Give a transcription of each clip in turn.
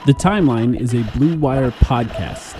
The Timeline is a Blue Wire podcast.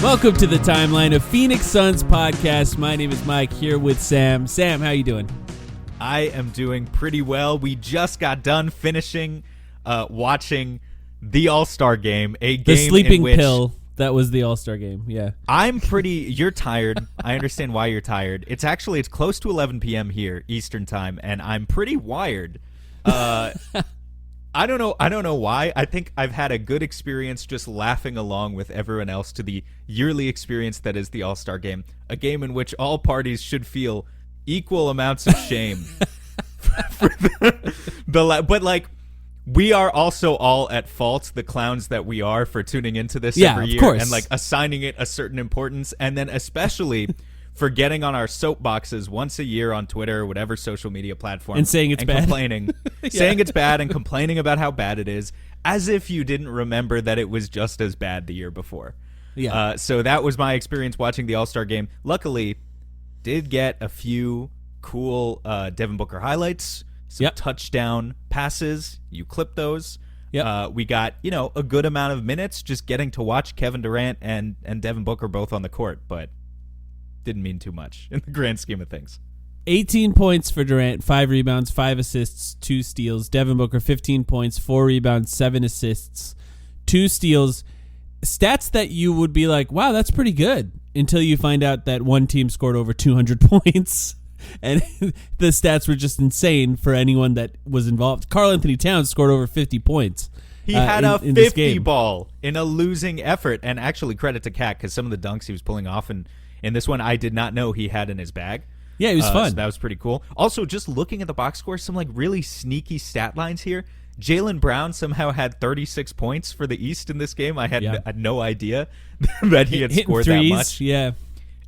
Welcome to the Timeline, of Phoenix Suns podcast. My name is Mike, here with Sam. Sam, how you doing? I am doing pretty well. We just got done finishing watching the All-Star game, a game the sleeping in which pill that was the All-Star game. Yeah, you're tired. I understand why you're tired. It's close to 11 p.m. here Eastern time, and I'm pretty wired. I don't know why. I think I've had a good experience just laughing along with everyone else to the yearly experience that is the All-Star game, a game in which all parties should feel equal amounts of shame. But like, we are also all at fault, the clowns that we are, for tuning into this every year course. And like assigning it a certain importance, and then especially for getting on our soapboxes once a year on Twitter or whatever social media platform and saying it's bad, complaining, yeah. saying it's bad and complaining about how bad it is, as if you didn't remember that it was just as bad the year before. Yeah. So that was my experience watching the All-Star game. Luckily, did get a few cool Devin Booker highlights, some touchdown passes. You clip those. We got, a good amount of minutes just getting to watch Kevin Durant and Devin Booker both on the court, but didn't mean too much in the grand scheme of things. 18 points for Durant, 5 rebounds, 5 assists, 2 steals. Devin Booker, 15 points, 4 rebounds, 7 assists, 2 steals. Stats that you would be like, wow, that's pretty good, until you find out that one team scored over 200 points. And the stats were just insane for anyone that was involved. Karl Anthony Towns scored over 50 points. He had a 50 ball in a losing effort. And actually, credit to Cat, because some of the dunks he was pulling off in this one, I did not know he had in his bag. Yeah, it was fun. So that was pretty cool. Also, just looking at the box score, some like really sneaky stat lines here. Jaylen Brown somehow had 36 points for the East in this game. I had no idea that he had scored threes, that much. Yeah.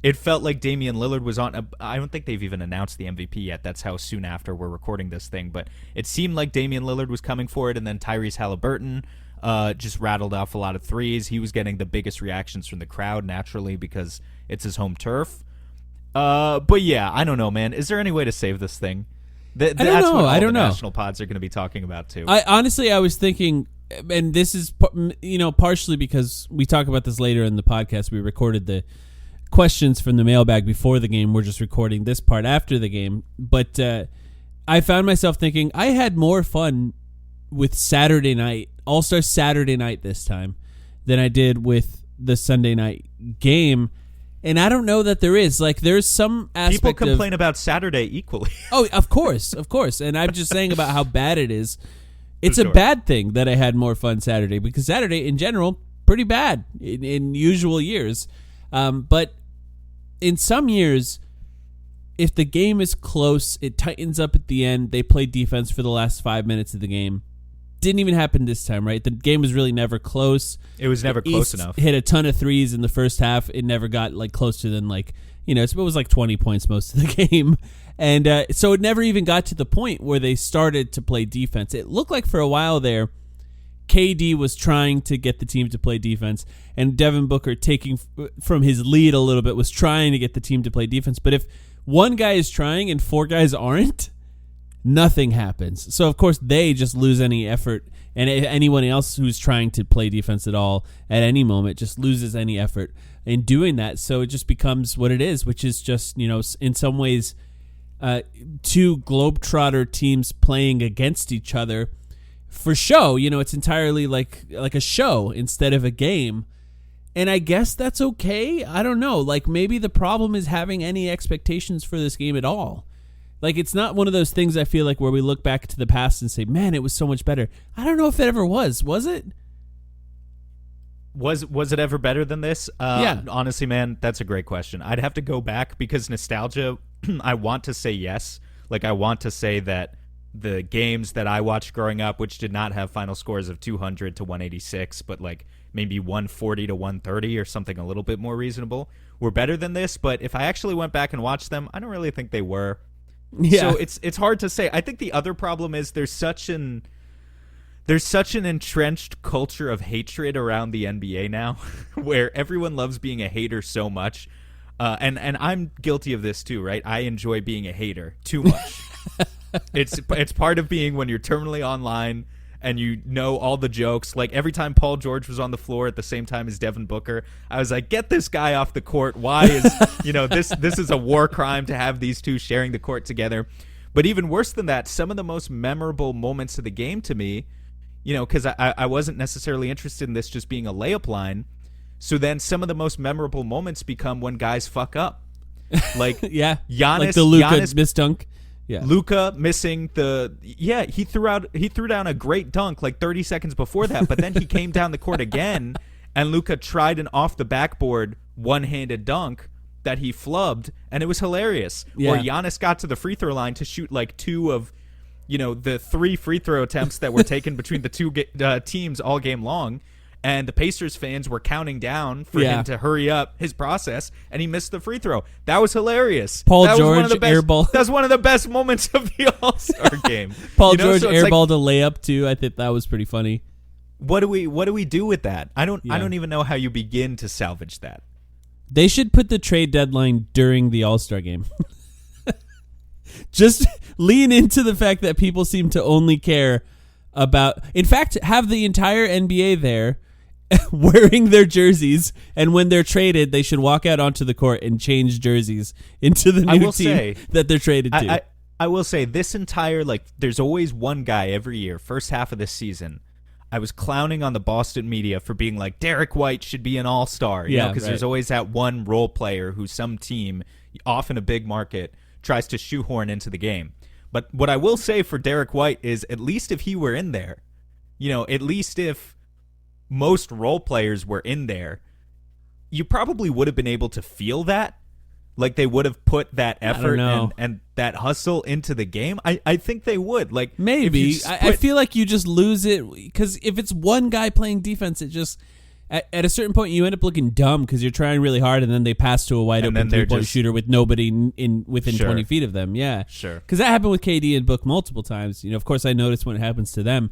It felt like Damian Lillard was on. I don't think they've even announced the MVP yet. That's how soon after we're recording this thing. But it seemed like Damian Lillard was coming for it, and then Tyrese Halliburton just rattled off a lot of threes. He was getting the biggest reactions from the crowd, naturally, because it's his home turf. But yeah, I don't know, man. Is there any way to save this thing? That's what all the national pods are going to be talking about too. I was thinking, and this is partially because we talk about this later in the podcast. We recorded the questions from the mailbag before the game. We're just recording this part after the game. But I found myself thinking I had more fun with Saturday night, All-Star Saturday night this time, than I did with the Sunday night game. And I don't know that there is. Like, there's some aspect people complain about Saturday equally. Oh, of course. And I'm just saying about how bad it is. It's a bad thing that I had more fun Saturday, because Saturday, in general, pretty bad in usual years. But in some years, if the game is close, it tightens up at the end. They play defense for the last 5 minutes of the game. Didn't even happen this time, right? The game was really never close. It was never close enough. Hit a ton of threes in the first half. It never got like closer than it was like 20 points most of the game. And so it never even got to the point where they started to play defense. It looked like for a while there, KD was trying to get the team to play defense, and Devin Booker, taking from his lead a little bit, was trying to get the team to play defense. But if one guy is trying and 4 guys aren't, nothing happens. So, of course, they just lose any effort, and anyone else who's trying to play defense at all at any moment just loses any effort in doing that. So it just becomes what it is, which is just, in some ways, 2 Globetrotter teams playing against each other for show. It's entirely like a show instead of a game. And I guess that's okay. I don't know. Like, maybe the problem is having any expectations for this game at all. Like, it's not one of those things, I feel like, where we look back to the past and say, man, it was so much better. I don't know if it ever was. Was it? Was it ever better than this? Yeah. Honestly, man, that's a great question. I'd have to go back, because nostalgia, I want to say yes. Like, I want to say that the games that I watched growing up, which did not have final scores of 200 to 186, but like maybe 140 to 130 or something a little bit more reasonable, were better than this. But if I actually went back and watched them, I don't really think they were. Yeah. So it's hard to say. I think the other problem is there's such an entrenched culture of hatred around the NBA now, where everyone loves being a hater so much. And I'm guilty of this too, right? I enjoy being a hater too much. It's part of being when you're terminally online and you know all the jokes. Like every time Paul George was on the floor at the same time as Devin Booker, I was like, get this guy off the court. Why is this is a war crime to have these two sharing the court together. But even worse than that, some of the most memorable moments of the game to me, because I wasn't necessarily interested in this just being a layup line. So then some of the most memorable moments become when guys fuck up. Like yeah, Giannis, like the Luka miss dunk. Yeah, Luka missing he threw down a great dunk like 30 seconds before that, but then he came down the court again, and Luka tried an off the backboard one-handed dunk that he flubbed, and it was hilarious. Yeah. Or Giannis got to the free throw line to shoot like 2 of the 3 free throw attempts that were taken between the two teams all game long. And the Pacers fans were counting down for him to hurry up his process, and he missed the free throw. That was hilarious. George airball. That was one of the best moments of the All-Star game. George airballed a layup too. I think that was pretty funny. What do we do with that? I don't even know how you begin to salvage that. They should put the trade deadline during the All-Star game. Just lean into the fact that people seem to only care about. In fact, have the entire NBA there wearing their jerseys, and when they're traded, they should walk out onto the court and change jerseys into the new team that they're traded to. I will say this entire, there's always one guy every year, first half of this season. I was clowning on the Boston media for being like, Derek White should be an all-star, because there's always that one role player who some team, often a big market, tries to shoehorn into the game. But what I will say for Derek White is, at least if he were in there, at least if most role players were in there, you probably would have been able to feel that. Like they would have put that effort and that hustle into the game. I think they would. Like maybe. I feel like you just lose it because if it's one guy playing defense, it just at a certain point you end up looking dumb because you're trying really hard and then they pass to a wide open 3-point shooter with nobody within 20 feet of them. Yeah, sure. Because that happened with KD and Book multiple times. Of course I notice when it happens to them.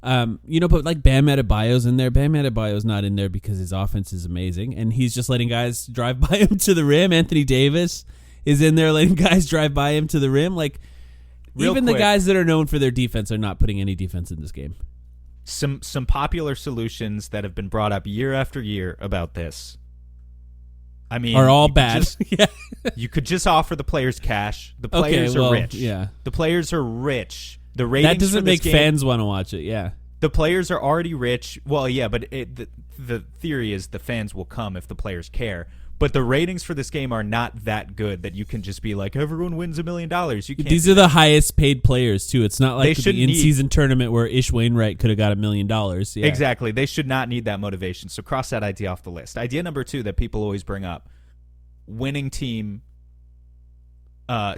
But like Bam Adebayo's in there. Bam Adebayo's not in there because his offense is amazing, and he's just letting guys drive by him to the rim. Anthony Davis is in there letting guys drive by him to the rim. Like, the guys that are known for their defense are not putting any defense in this game. Some popular solutions that have been brought up year after year about this, I mean, are all bad. You could just offer the players cash. The players are rich. Yeah, the players are rich. The ratings that doesn't for this make fans want to watch it. Yeah, the players are already rich. Well, yeah, but the theory is the fans will come if the players care. But the ratings for this game are not that good that you can just be like, everyone wins $1 million. You can't. These are the highest paid players too. It's not like the in-season tournament where Ish Wainwright could have got $1 million. Yeah. Exactly. They should not need that motivation. So cross that idea off the list. Idea number 2 that people always bring up: winning team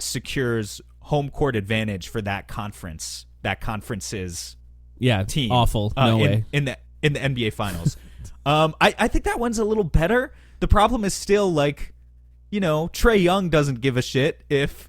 secures home court advantage for that conference. That conference's team. Awful. No way. In the NBA Finals. I think that one's a little better. The problem is still Trae Young doesn't give a shit if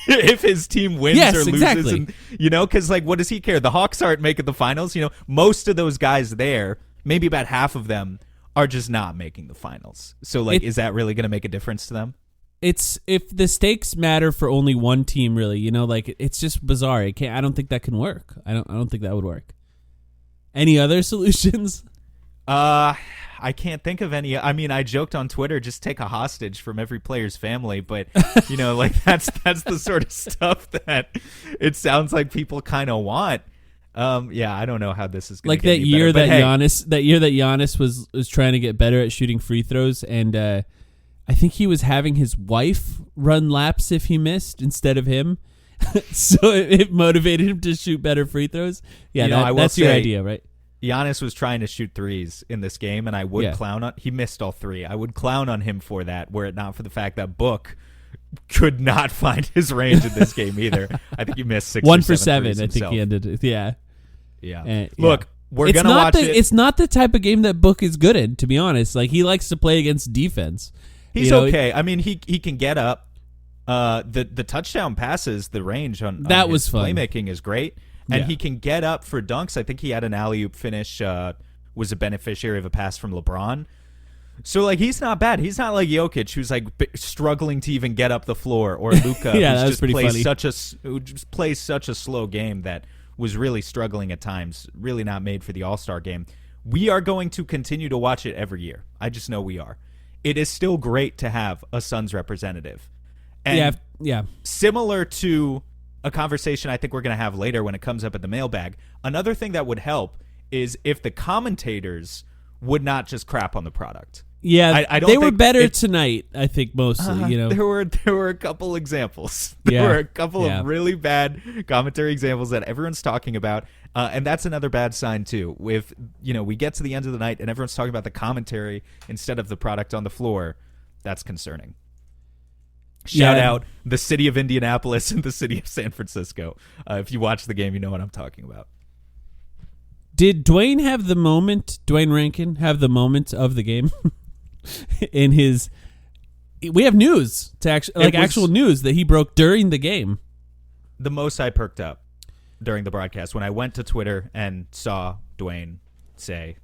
if his team wins or loses. Exactly. And, because what does he care? The Hawks aren't making the finals. Most of those guys there, maybe about half of them, are just not making the finals. So is that really going to make a difference to them? It's if the stakes matter for only one team, really, it's just bizarre. I don't think that can work. I don't think that would work. Any other solutions? I can't think of any. I mean, I joked on Twitter, just take a hostage from every player's family, but that's the sort of stuff that it sounds like people kind of want. I don't know how this is going to get that year better, that Giannis was trying to get better at shooting free throws, and I think he was having his wife run laps if he missed instead of him. So it motivated him to shoot better free throws. Yeah, that's your idea, right? Giannis was trying to shoot threes in this game, and I would clown on. He missed all 3. I would clown on him for that, were it not for the fact that Book could not find his range in this game either. I think he missed 6 1 or for 7 7. I think he ended it. Yeah. Yeah. Look, we're going to not watch it. It's not the type of game that Book is good in, to be honest. Like, he likes to play against defense. He's okay. I mean, he can get up. The touchdown passes, the range on that was fun. Playmaking is great. And he can get up for dunks. I think he had an alley-oop finish, was a beneficiary of a pass from LeBron. So, like, he's not bad. He's not like Jokic, who's, like, struggling to even get up the floor, or Luka, that was pretty funny. who just plays such a slow game that was really struggling at times, really not made for the All-Star game. We are going to continue to watch it every year. I just know we are. It is still great to have a Suns representative. And similar to a conversation I think we're going to have later when it comes up at the mailbag, another thing that would help is if the commentators would not just crap on the product. Yeah, I don't they were think better tonight, I think, mostly. There were a couple examples. There were a couple of really bad commentary examples that everyone's talking about, and that's another bad sign too. If we get to the end of the night and everyone's talking about the commentary instead of the product on the floor, that's concerning. Shout out the city of Indianapolis and the city of San Francisco. If you watch the game, you know what I'm talking about. Did Dwayne Rankin have the moment of the game? In his, we have news to actual news that he broke during the game. The most I perked up during the broadcast when I went to Twitter and saw Dwayne say,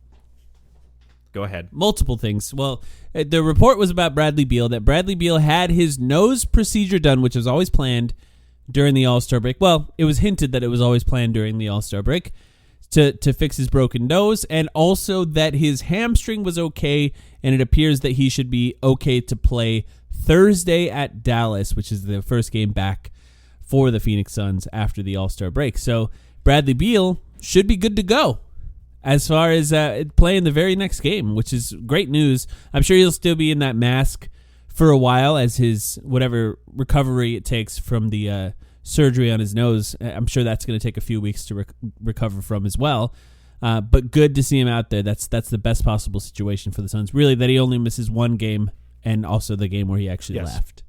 "Go ahead." Multiple things. Well, the report was about Bradley Beal, that Bradley Beal had his nose procedure done, which was always planned during the All-Star break. Well, it was hinted that it was always planned during the All-Star break to fix his broken nose, and also that his hamstring was okay, and it appears that he should be okay to play Thursday at Dallas, which is the first game back for the Phoenix Suns after the All-Star break. So Bradley Beal should be good to go as far as playing the very next game, which is great news. I'm sure he'll still be in that mask for a while as his whatever recovery it takes from the surgery on his nose. I'm sure that's going to take a few weeks to recover from as well. But good to see him out there. That's the best possible situation for the Suns. Really, that he only misses one game, and also the game where he actually left.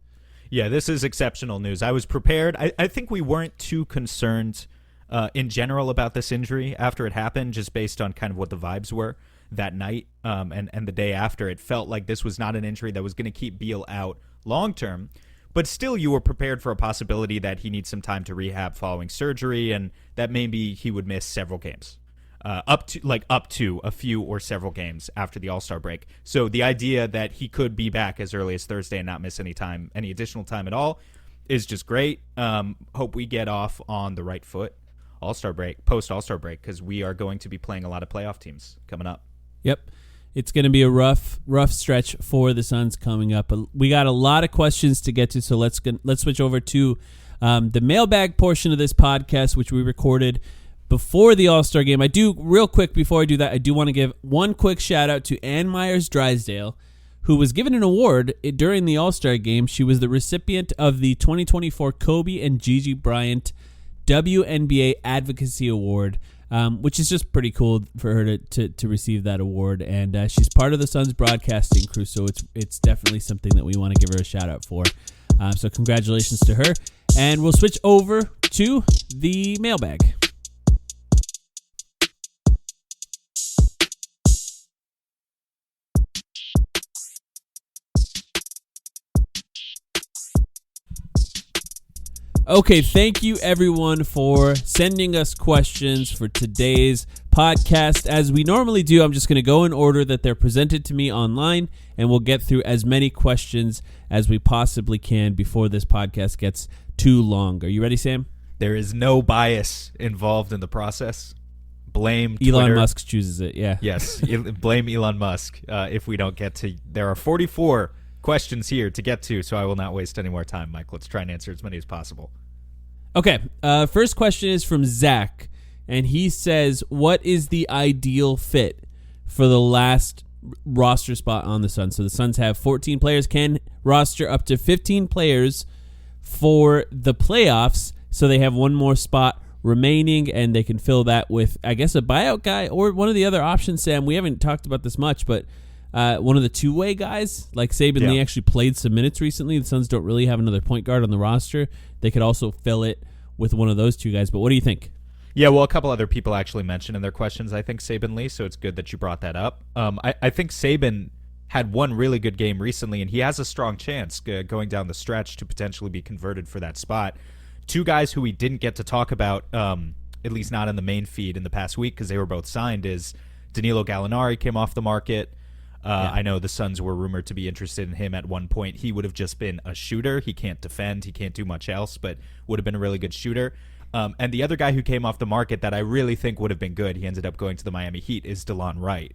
Yeah, this is exceptional news. I was prepared. I think we weren't too concerned in general about this injury after it happened, just based on kind of what the vibes were that night and the day after. It felt like this was not an injury that was going to keep Beal out long term. But still, you were prepared for a possibility that he needs some time to rehab following surgery, and that maybe he would miss several games, up to a few or several games after the All-Star break. So the idea that he could be back as early as Thursday and not miss any additional time at all, is just great. Hope we get off on the right foot post All-Star break, because we are going to be playing a lot of playoff teams coming up. Yep. It's going to be a rough stretch for the Suns coming up. We got a lot of questions to get to, so let's switch over to the mailbag portion of this podcast, which we recorded before the All-Star game. Real quick before I do that, I do want to give one quick shout-out to Ann Myers-Drysdale, who was given an award during the All-Star game. She was the recipient of the 2024 Kobe and Gigi Bryant WNBA Advocacy Award, which is just pretty cool for her to receive that award. And she's part of the Suns broadcasting crew, so it's definitely something that we want to give her a shout out for. So congratulations to her. And we'll switch over to the mailbag. Okay, thank you everyone for sending us questions for today's podcast. As we normally do, I'm just going to go in order that they're presented to me online, and we'll get through as many questions as we possibly can before this podcast gets too long. Are you ready, Sam? There is no bias involved in the process. Blame Elon Twitter. Musk chooses it, yeah. Yes, blame Elon Musk if we don't get to... There are 44 questions here to get to, so I will not waste any more time, Mike. Let's try and answer as many as possible. Okay, first question is from Zach, and he says, what is the ideal fit for the last roster spot on the Suns? So the Suns have 14 players, can roster up to 15 players for the playoffs, so they have one more spot remaining, and they can fill that with, I guess, a buyout guy or one of the other options, Sam. We haven't talked about this much, but one of the two-way guys. Like Saben Lee actually played some minutes recently. The Suns don't really have another point guard on the roster. They could also fill it with one of those two guys. But what do you think? Yeah, well, a couple other people actually mentioned in their questions, I think, Saben Lee, so it's good that you brought that up. I think Saben had one really good game recently, and he has a strong chance going down the stretch to potentially be converted for that spot. Two guys who we didn't get to talk about, at least not in the main feed in the past week because they were both signed, is Danilo Gallinari came off the market. I know the Suns were rumored to be interested in him at one point. He would have just been a shooter. He can't defend. He can't do much else, but would have been a really good shooter. And the other guy who came off the market that I really think would have been good, he ended up going to the Miami Heat, is DeLon Wright,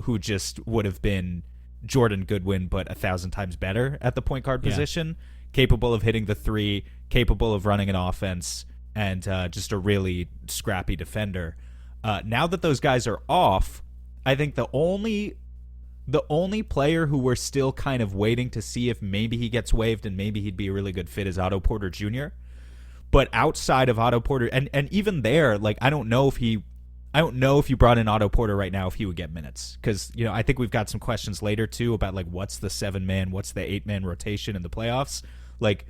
who just would have been Jordan Goodwin, but 1,000 times better at the point guard position, capable of hitting the three, capable of running an offense, and just a really scrappy defender. Now that those guys are off, I think the only player who we're still kind of waiting to see if maybe he gets waived and maybe he'd be a really good fit is Otto Porter Jr., but outside of Otto Porter, and even there, like I don't know if you brought in Otto Porter right now if he would get minutes, because I think we've got some questions later too about like what's the 7-man, what's the 8-man rotation in the playoffs. Like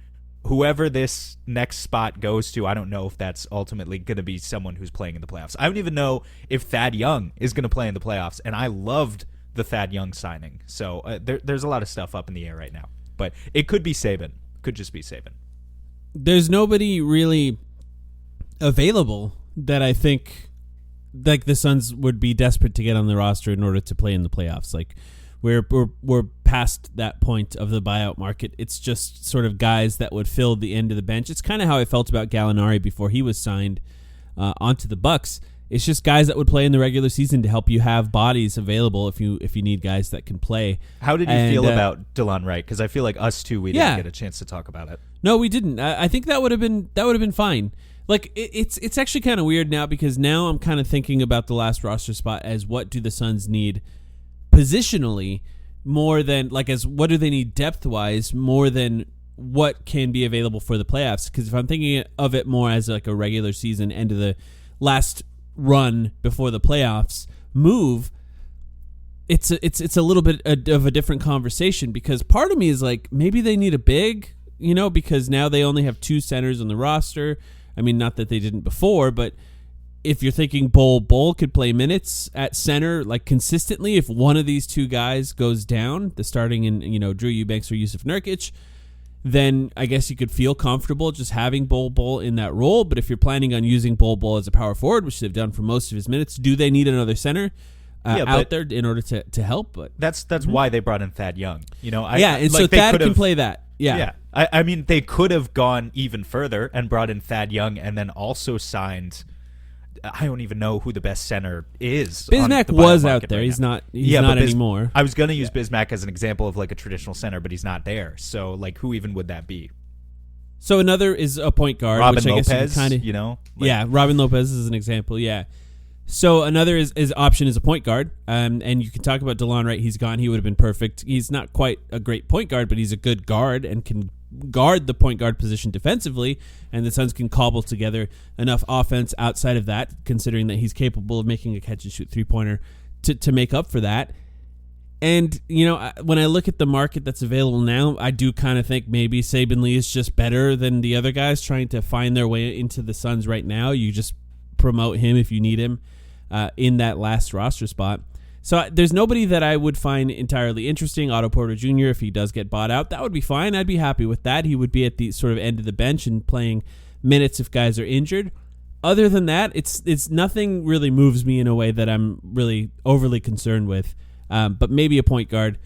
whoever this next spot goes to, I don't know if that's ultimately going to be someone who's playing in the playoffs. I don't even know if Thad Young is going to play in the playoffs, and I loved the Thad Young signing. So there's a lot of stuff up in the air right now, but it could be Saben, could just be Saben. There's nobody really available that I think like the Suns would be desperate to get on the roster in order to play in the playoffs. Like we're past that point of the buyout market. It's just sort of guys that would fill the end of the bench. It's kind of how I felt about Gallinari before he was signed onto the Bucks. It's just guys that would play in the regular season to help you have bodies available if you need guys that can play. How did you feel about DeLon Wright? Because I feel like us two, we didn't get a chance to talk about it. No, we didn't. I think that would have been fine. Like it's actually kind of weird now because now I'm kind of thinking about the last roster spot as what do the Suns need positionally more than like as what do they need depth wise more than what can be available for the playoffs. Because if I'm thinking of it more as like a regular season end of the last run before the playoffs move, it's a little bit of a different conversation because part of me is like maybe they need a big, because now they only have 2 centers on the roster. I mean, not that they didn't before, but if you're thinking Bol could play minutes at center like consistently, if one of these 2 guys goes down, the starting in Drew Eubanks or Yusuf Nurkic, then I guess you could feel comfortable just having Bol in that role. But if you're planning on using Bol as a power forward, which they've done for most of his minutes, do they need another center out there in order to help? But that's why they brought in Thad Young. So Thad can play that. Yeah. I mean, they could have gone even further and brought in Thad Young and then also signed. I don't even know who the best center is. Bismack was out there. He's not anymore. I was going to use Bismack as an example of like a traditional center, but he's not there. So like, who even would that be? So another is a point guard. Robin which I Lopez, guess Robin Lopez is an example. Yeah. So another is option is a point guard, and you can talk about DeLon Wright. He's gone. He would have been perfect. He's not quite a great point guard, but he's a good guard and can guard the point guard position defensively, and the Suns can cobble together enough offense outside of that, considering that he's capable of making a catch-and-shoot three-pointer to make up for that. And, when I look at the market that's available now, I do kind of think maybe Saben Lee is just better than the other guys trying to find their way into the Suns right now. You just promote him if you need him in that last roster spot. So there's nobody that I would find entirely interesting. Otto Porter Jr., if he does get bought out, that would be fine. I'd be happy with that. He would be at the sort of end of the bench and playing minutes if guys are injured. Other than that, it's nothing really moves me in a way that I'm really overly concerned with. But maybe a point guard,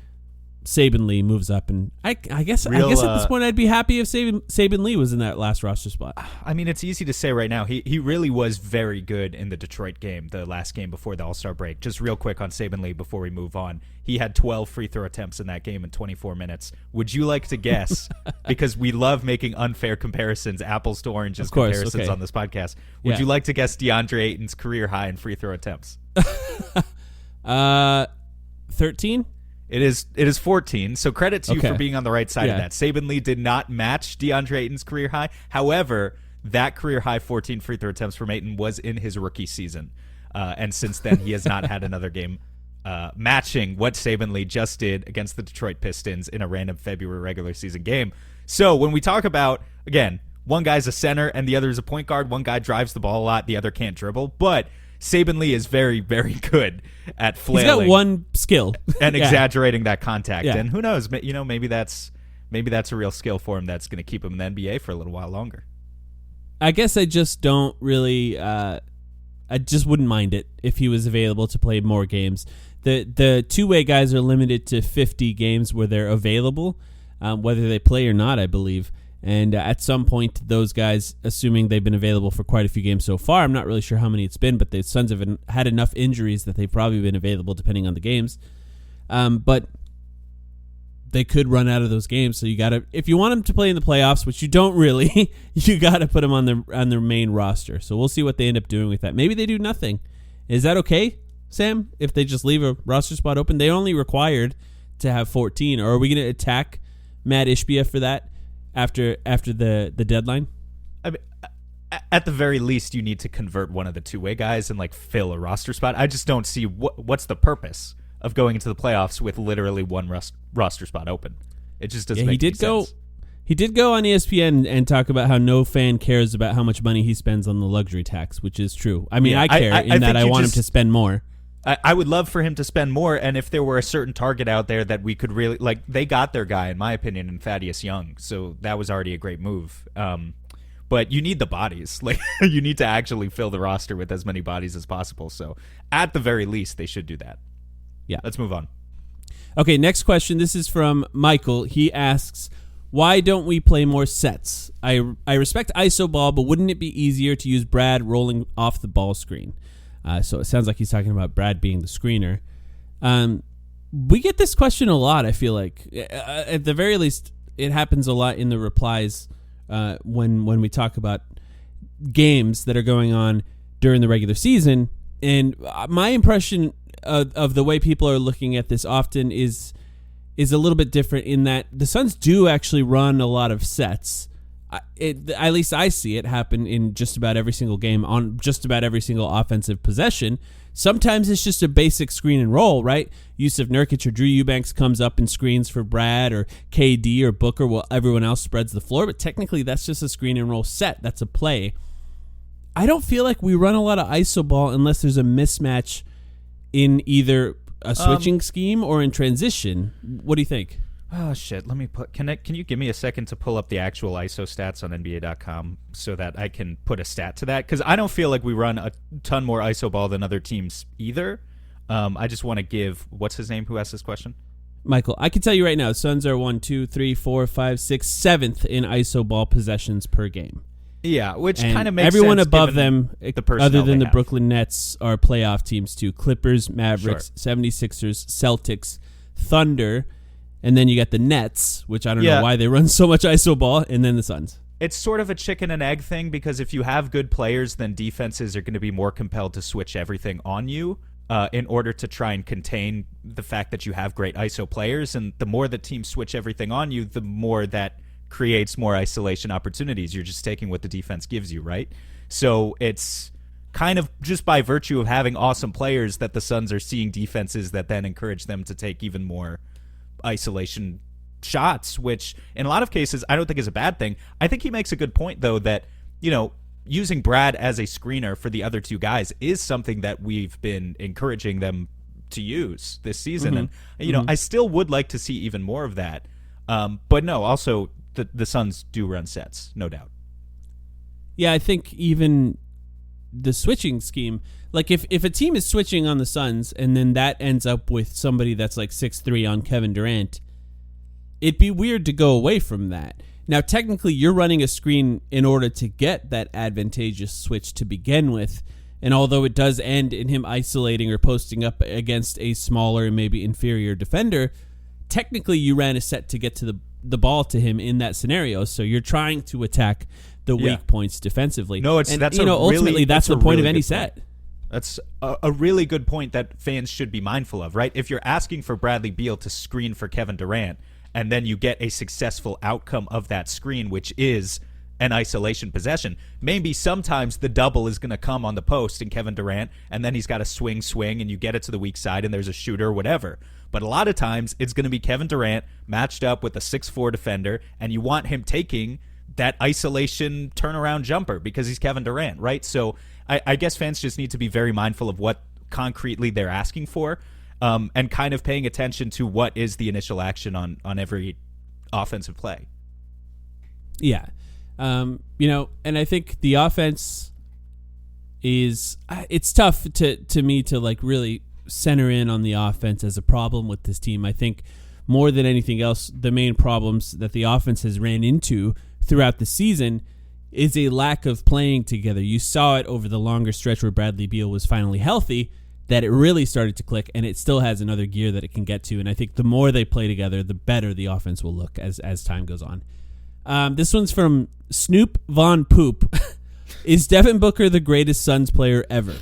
Saben Lee moves up, and I guess at this point I'd be happy if Saben Lee was in that last roster spot. I mean, it's easy to say right now. He really was very good in the Detroit game, the last game before the All-Star break. Just real quick on Saben Lee before we move on. He had 12 free throw attempts in that game in 24 minutes. Would you like to guess? Because we love making unfair comparisons, apples to oranges comparisons on this podcast. Would you like to guess DeAndre Ayton's career high in free throw attempts? 13? It is 14, so credit to you for being on the right side of that. Saben Lee did not match DeAndre Ayton's career high. However, that career high 14 free throw attempts from Ayton was in his rookie season. And since then, he has not had another game matching what Saban Lee just did against the Detroit Pistons in a random February regular season game. So when we talk about, again, one guy's a center and the other is a point guard, one guy drives the ball a lot, the other can't dribble, but Saban Lee is very, very good at flailing. He's got one skill. And exaggerating that contact. Yeah. And who knows, maybe that's a real skill for him that's going to keep him in the NBA for a little while longer. I guess I just don't really I just wouldn't mind it if he was available to play more games. The two-way guys are limited to 50 games where they're available, whether they play or not, I believe. And at some point, those guys, assuming they've been available for quite a few games so far, I'm not really sure how many it's been, but the Suns have had enough injuries that they've probably been available depending on the games. But they could run out of those games, so you got to, if you want them to play in the playoffs, which you don't really, you got to put them on their main roster. So we'll see what they end up doing with that. Maybe they do nothing. Is that okay, Sam? If they just leave a roster spot open, they only required to have 14. Or are we going to attack Matt Ishbia for that after the deadline? I mean, at the very least, you need to convert one of the two-way guys and fill a roster spot. I just don't see what's the purpose of going into the playoffs with literally one roster spot open. It just doesn't make any sense. He did go on ESPN and talk about how no fan cares about how much money he spends on the luxury tax, which is true. I mean, yeah, I care I want him to spend more. I would love for him to spend more, and if there were a certain target out there that we could really they got their guy, in my opinion, in Thaddeus Young, so that was already a great move. But you need the bodies, you need to actually fill the roster with as many bodies as possible. So at the very least, they should do that. Yeah, let's move on. Okay, next question. This is from Michael. He asks, why don't we play more sets? I respect ISO ball, but wouldn't it be easier to use Brad rolling off the ball screen? So it sounds like he's talking about Brad being the screener. We get this question a lot, I feel like. At the very least, it happens a lot in the replies when we talk about games that are going on during the regular season. And my impression of the way people are looking at this often is a little bit different in that the Suns do actually run a lot of sets. At least I see it happen in just about every single game on just about every single offensive possession. Sometimes it's just a basic screen and roll, right? Yusuf Nurkic or Drew Eubanks comes up and screens for Brad or KD or Booker while everyone else spreads the floor, but technically that's just a screen and roll set. That's a play. I don't feel like we run a lot of ISO ball unless there's a mismatch in either a switching scheme or in transition. What do you think? Oh shit! Let me can you give me a second to pull up the actual ISO stats on NBA.com so that I can put a stat to that? Because I don't feel like we run a ton more ISO ball than other teams either. I just want to give what's his name who asked this question? Michael. I can tell you right now, Suns are 1, 2, 3, 4, 5, 6, 7th in ISO ball possessions per game. Yeah, which kind of makes everyone sense above them, other than the have. Brooklyn Nets, are playoff teams too. Clippers, Mavericks, 76ers, Celtics, Thunder, and then you got the Nets, which I don't know why they run so much ISO ball, and then the Suns. It's sort of a chicken and egg thing because if you have good players, then defenses are going to be more compelled to switch everything on you in order to try and contain the fact that you have great ISO players. And the more the teams switch everything on you, the more that creates more isolation opportunities. You're just taking what the defense gives you, right? So it's kind of just by virtue of having awesome players that the Suns are seeing defenses that then encourage them to take even more isolation shots, which in a lot of cases I don't think is a bad thing. I think he makes a good point, though, that, using Brad as a screener for the other two guys is something that we've been encouraging them to use this season. And, I still would like to see even more of that. But no, also the Suns do run sets, no doubt. Yeah, I think even the switching scheme, like if a team is switching on the Suns and then that ends up with somebody that's like 6'3" on Kevin Durant, it'd be weird to go away from that. Now, technically, you're running a screen in order to get that advantageous switch to begin with, and although it does end in him isolating or posting up against a smaller and maybe inferior defender, technically you ran a set to get to the ball to him in that scenario, so you're trying to attack the weak points defensively. No, ultimately that's the point of any set. That's a really good point that fans should be mindful of, right? If you're asking for Bradley Beal to screen for Kevin Durant, and then you get a successful outcome of that screen, which is an isolation possession. Maybe sometimes the double is going to come on the post and Kevin Durant, and then he's got a swing, and you get it to the weak side and there's a shooter or whatever. But a lot of times it's going to be Kevin Durant matched up with a 6'4" defender, and you want him taking that isolation turnaround jumper because he's Kevin Durant, right? So I guess fans just need to be very mindful of what concretely they're asking for, and kind of paying attention to what is the initial action on every offensive play. Yeah. And I think the offense is, it's tough to me to like really center in on the offense as a problem with this team. I think more than anything else, the main problems that the offense has ran into throughout the season is a lack of playing together. You saw it over the longer stretch where Bradley Beal was finally healthy, that it really started to click, and it still has another gear that it can get to. And I think the more they play together, the better the offense will look as time goes on. This one's from Snoop Von Poop. Is Devin Booker the greatest Suns player ever?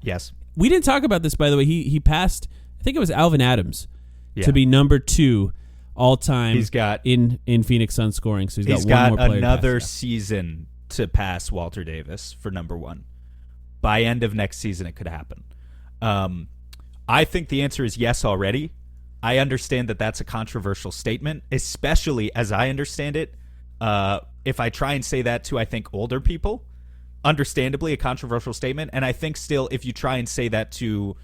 Yes. We didn't talk about this, by the way. He passed, I think it was Alvin Adams, to be number 2 all time. He's got in Phoenix Suns scoring. So he's got one more player another season to pass Walter Davis for number 1. By end of next season, it could happen. I think the answer is yes already. I understand that that's a controversial statement, especially as I understand it. If I try and say that to, I think, older people, understandably a controversial statement. And I think still, if you try and say that to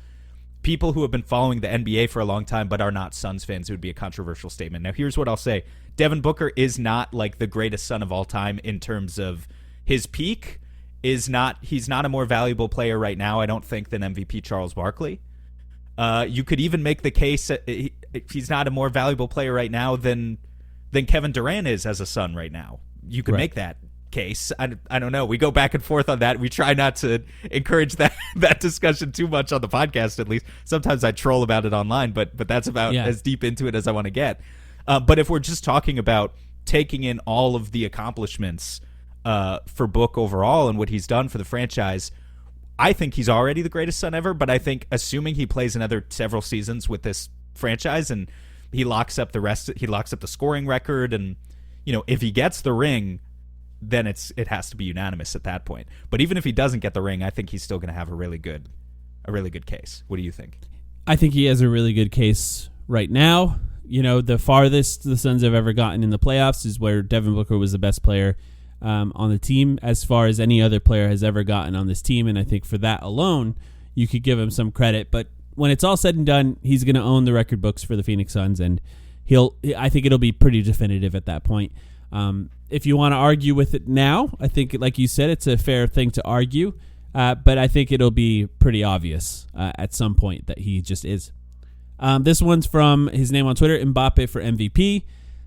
people who have been following the NBA for a long time but are not Suns fans, it would be a controversial statement. Now, here's what I'll say. Devin Booker is not like the greatest Sun of all time in terms of his peak. He's not a more valuable player right now, I don't think, than MVP Charles Barkley. You could even make the case that he's not a more valuable player right now than Kevin Durant is as a Sun right now. You could make that case. I don't know. We go back and forth on that. We try not to encourage that discussion too much on the podcast, at least. Sometimes I troll about it online, but that's about as deep into it as I want to get. But if we're just talking about taking in all of the accomplishments for Book overall and what he's done for the franchise, I think he's already the greatest Sun ever. But I think assuming he plays another several seasons with this franchise and he locks up the scoring record, and if he gets the ring, then it has to be unanimous at that point. But even if he doesn't get the ring, I think he's still going to have a really good case. What do you think? I think he has a really good case right now. The farthest the Suns have ever gotten in the playoffs is where Devin Booker was the best player on the team as far as any other player has ever gotten on this team. And I think for that alone, you could give him some credit. But when it's all said and done, he's going to own the record books for the Phoenix Suns, and I think it'll be pretty definitive at that point. If you want to argue with it now, I think, like you said, it's a fair thing to argue. But I think it'll be pretty obvious at some point that he just is. This one's from his name on Twitter, Mbappe for MVP.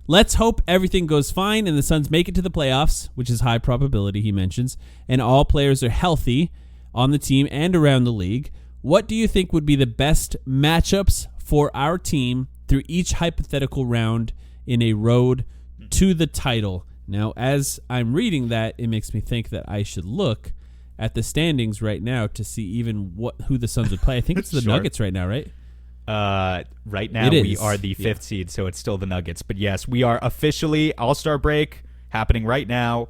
Let's hope everything goes fine and the Suns make it to the playoffs, which is high probability, he mentions, and all players are healthy on the team and around the league. What do you think would be the best matchups for our team through each hypothetical round in a road to the title? Now, as I'm reading that, it makes me think that I should look at the standings right now to see even who the Suns would play. I think it's the Nuggets right now, right? Right now we are the 5th seed, so it's still the Nuggets. But yes, we are officially All-Star break happening right now.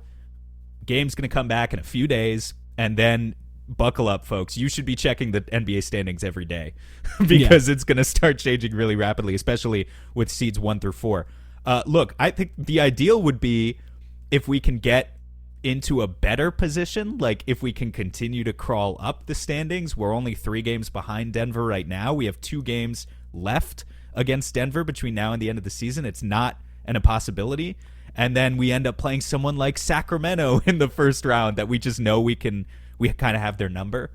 Game's going to come back in a few days, and then buckle up, folks. You should be checking the NBA standings every day because it's going to start changing really rapidly, especially with seeds 1 through 4. Look, I think the ideal would be if we can get into a better position, like if we can continue to crawl up the standings. We're only 3 games behind Denver right now. We have 2 games left against Denver between now and the end of the season. It's not an impossibility. And then we end up playing someone like Sacramento in the first round that we just know we kind of have their number.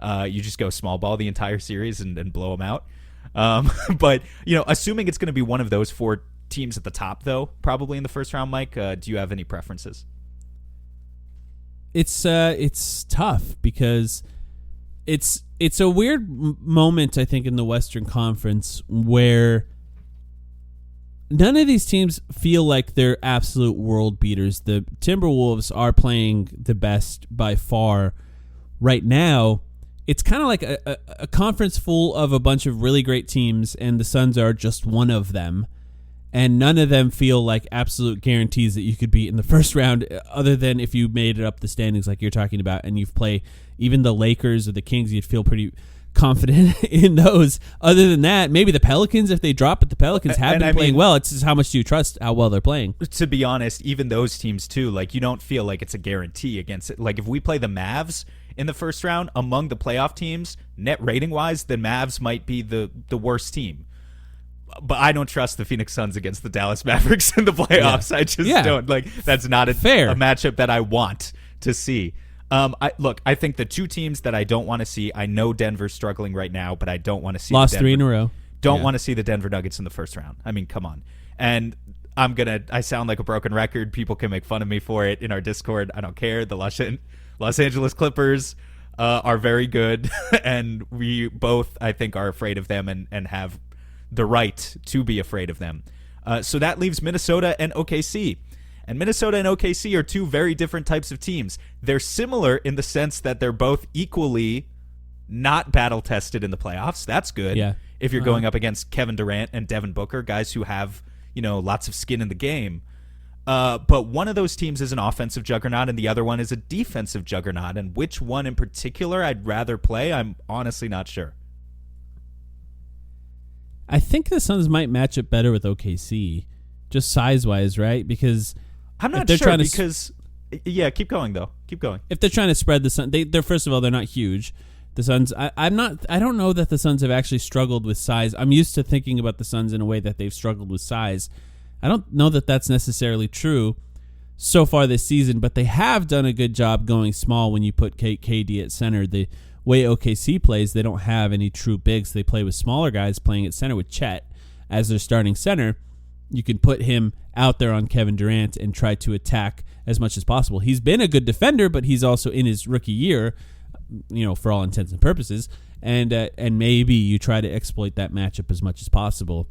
You just go small ball the entire series and blow them out. But, assuming it's going to be one of those 4 teams at the top, though, probably in the first round, Mike, do you have any preferences? It's tough because it's a weird moment, I think, in the Western Conference where none of these teams feel like they're absolute world beaters. The Timberwolves are playing the best by far right now. It's kind of like a conference full of a bunch of really great teams, and the Suns are just one of them. and none of them feel like absolute guarantees that you could beat in the first round, other than if you made it up the standings like you're talking about, and you've played even the Lakers or the Kings, you'd feel pretty confident in those. Other than that, maybe the Pelicans, if they drop, but the Pelicans have been playing well. It's just how much do you trust how well they're playing? To be honest, even those teams too, like you don't feel like it's a guarantee against it. Like if we play the Mavs in the first round among the playoff teams, net rating wise, the Mavs might be the worst team. But I don't trust the Phoenix Suns against the Dallas Mavericks in the playoffs. Yeah. I just don't. Like that's not a matchup that I want to see. I think the two teams that I don't want to see, I know Denver's struggling right now, but I don't want to see lost 3 in a row. Don't want to see the Denver Nuggets in the first round. I mean, come on. And I sound like a broken record. People can make fun of me for it in our Discord. I don't care. The Los Angeles Clippers are very good, and we both, I think, are afraid of them and have the right to be afraid of them. So that leaves Minnesota and OKC. And Minnesota and OKC are two very different types of teams. They're similar in the sense that they're both equally not battle-tested in the playoffs. That's good. Yeah. If you're going up against Kevin Durant and Devin Booker, guys who have, lots of skin in the game. But one of those teams is an offensive juggernaut and the other one is a defensive juggernaut. And which one in particular I'd rather play, I'm honestly not sure. I think the Suns might match up better with OKC, just size-wise, right? Because I'm not sure because keep going though. Keep going. If they're trying to spread the Suns, they're first of all, they're not huge. The Suns, I don't know that the Suns have actually struggled with size. I'm used to thinking about the Suns in a way that they've struggled with size. I don't know that that's necessarily true so far this season, but they have done a good job going small when you put KD at center. The way OKC plays, they don't have any true bigs. They play with smaller guys playing at center with Chet as their starting center. You can put him out there on Kevin Durant and try to attack as much as possible. He's been a good defender, but he's also in his rookie year, for all intents and purposes. And maybe you try to exploit that matchup as much as possible.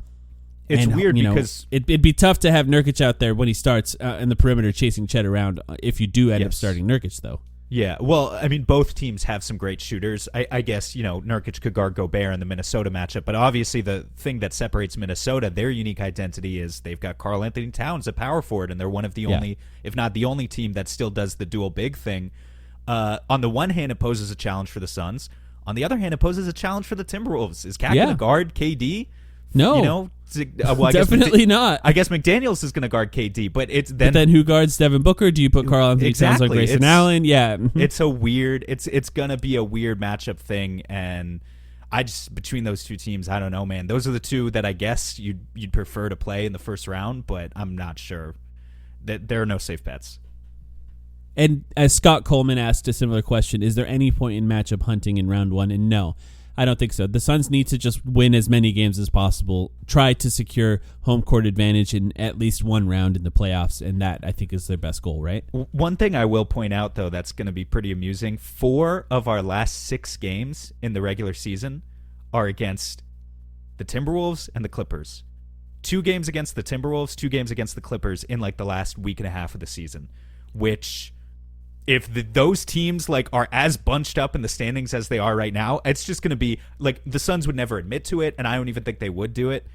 It's weird because it'd be tough to have Nurkic out there when he starts in the perimeter chasing Chet around if you do end up starting Nurkic, though. Yeah, well, I mean, both teams have some great shooters. I guess, Nurkic could guard Gobert in the Minnesota matchup, but obviously the thing that separates Minnesota, their unique identity is they've got Karl Anthony Towns at power forward, and they're one of the only, if not the only team that still does the dual big thing. On the one hand, it poses a challenge for the Suns. On the other hand, it poses a challenge for the Timberwolves. Is Cat going to guard KD? No. I definitely not. I guess McDaniels is going to guard KD, but then who guards Devin Booker? Do you put Karl Anthony Towns like Grayson Allen? Yeah, it's a weird. It's going to be a weird matchup thing, and I just between those two teams, I don't know, man. Those are the two that I guess you'd prefer to play in the first round, but I'm not sure. That there are no safe bets. And as Scott Coleman asked a similar question, is there any point in matchup hunting in round one? And no. I don't think so. The Suns need to just win as many games as possible, try to secure home court advantage in at least one round in the playoffs, and that, I think, is their best goal, right? One thing I will point out, though, that's going to be pretty amusing, 4 of our last 6 games in the regular season are against the Timberwolves and the Clippers. 2 games against the Timberwolves, 2 games against the Clippers in, the last week and a half of the season, which... If those teams are as bunched up in the standings as they are right now, it's just going to be the Suns would never admit to it, and I don't even think they would do it.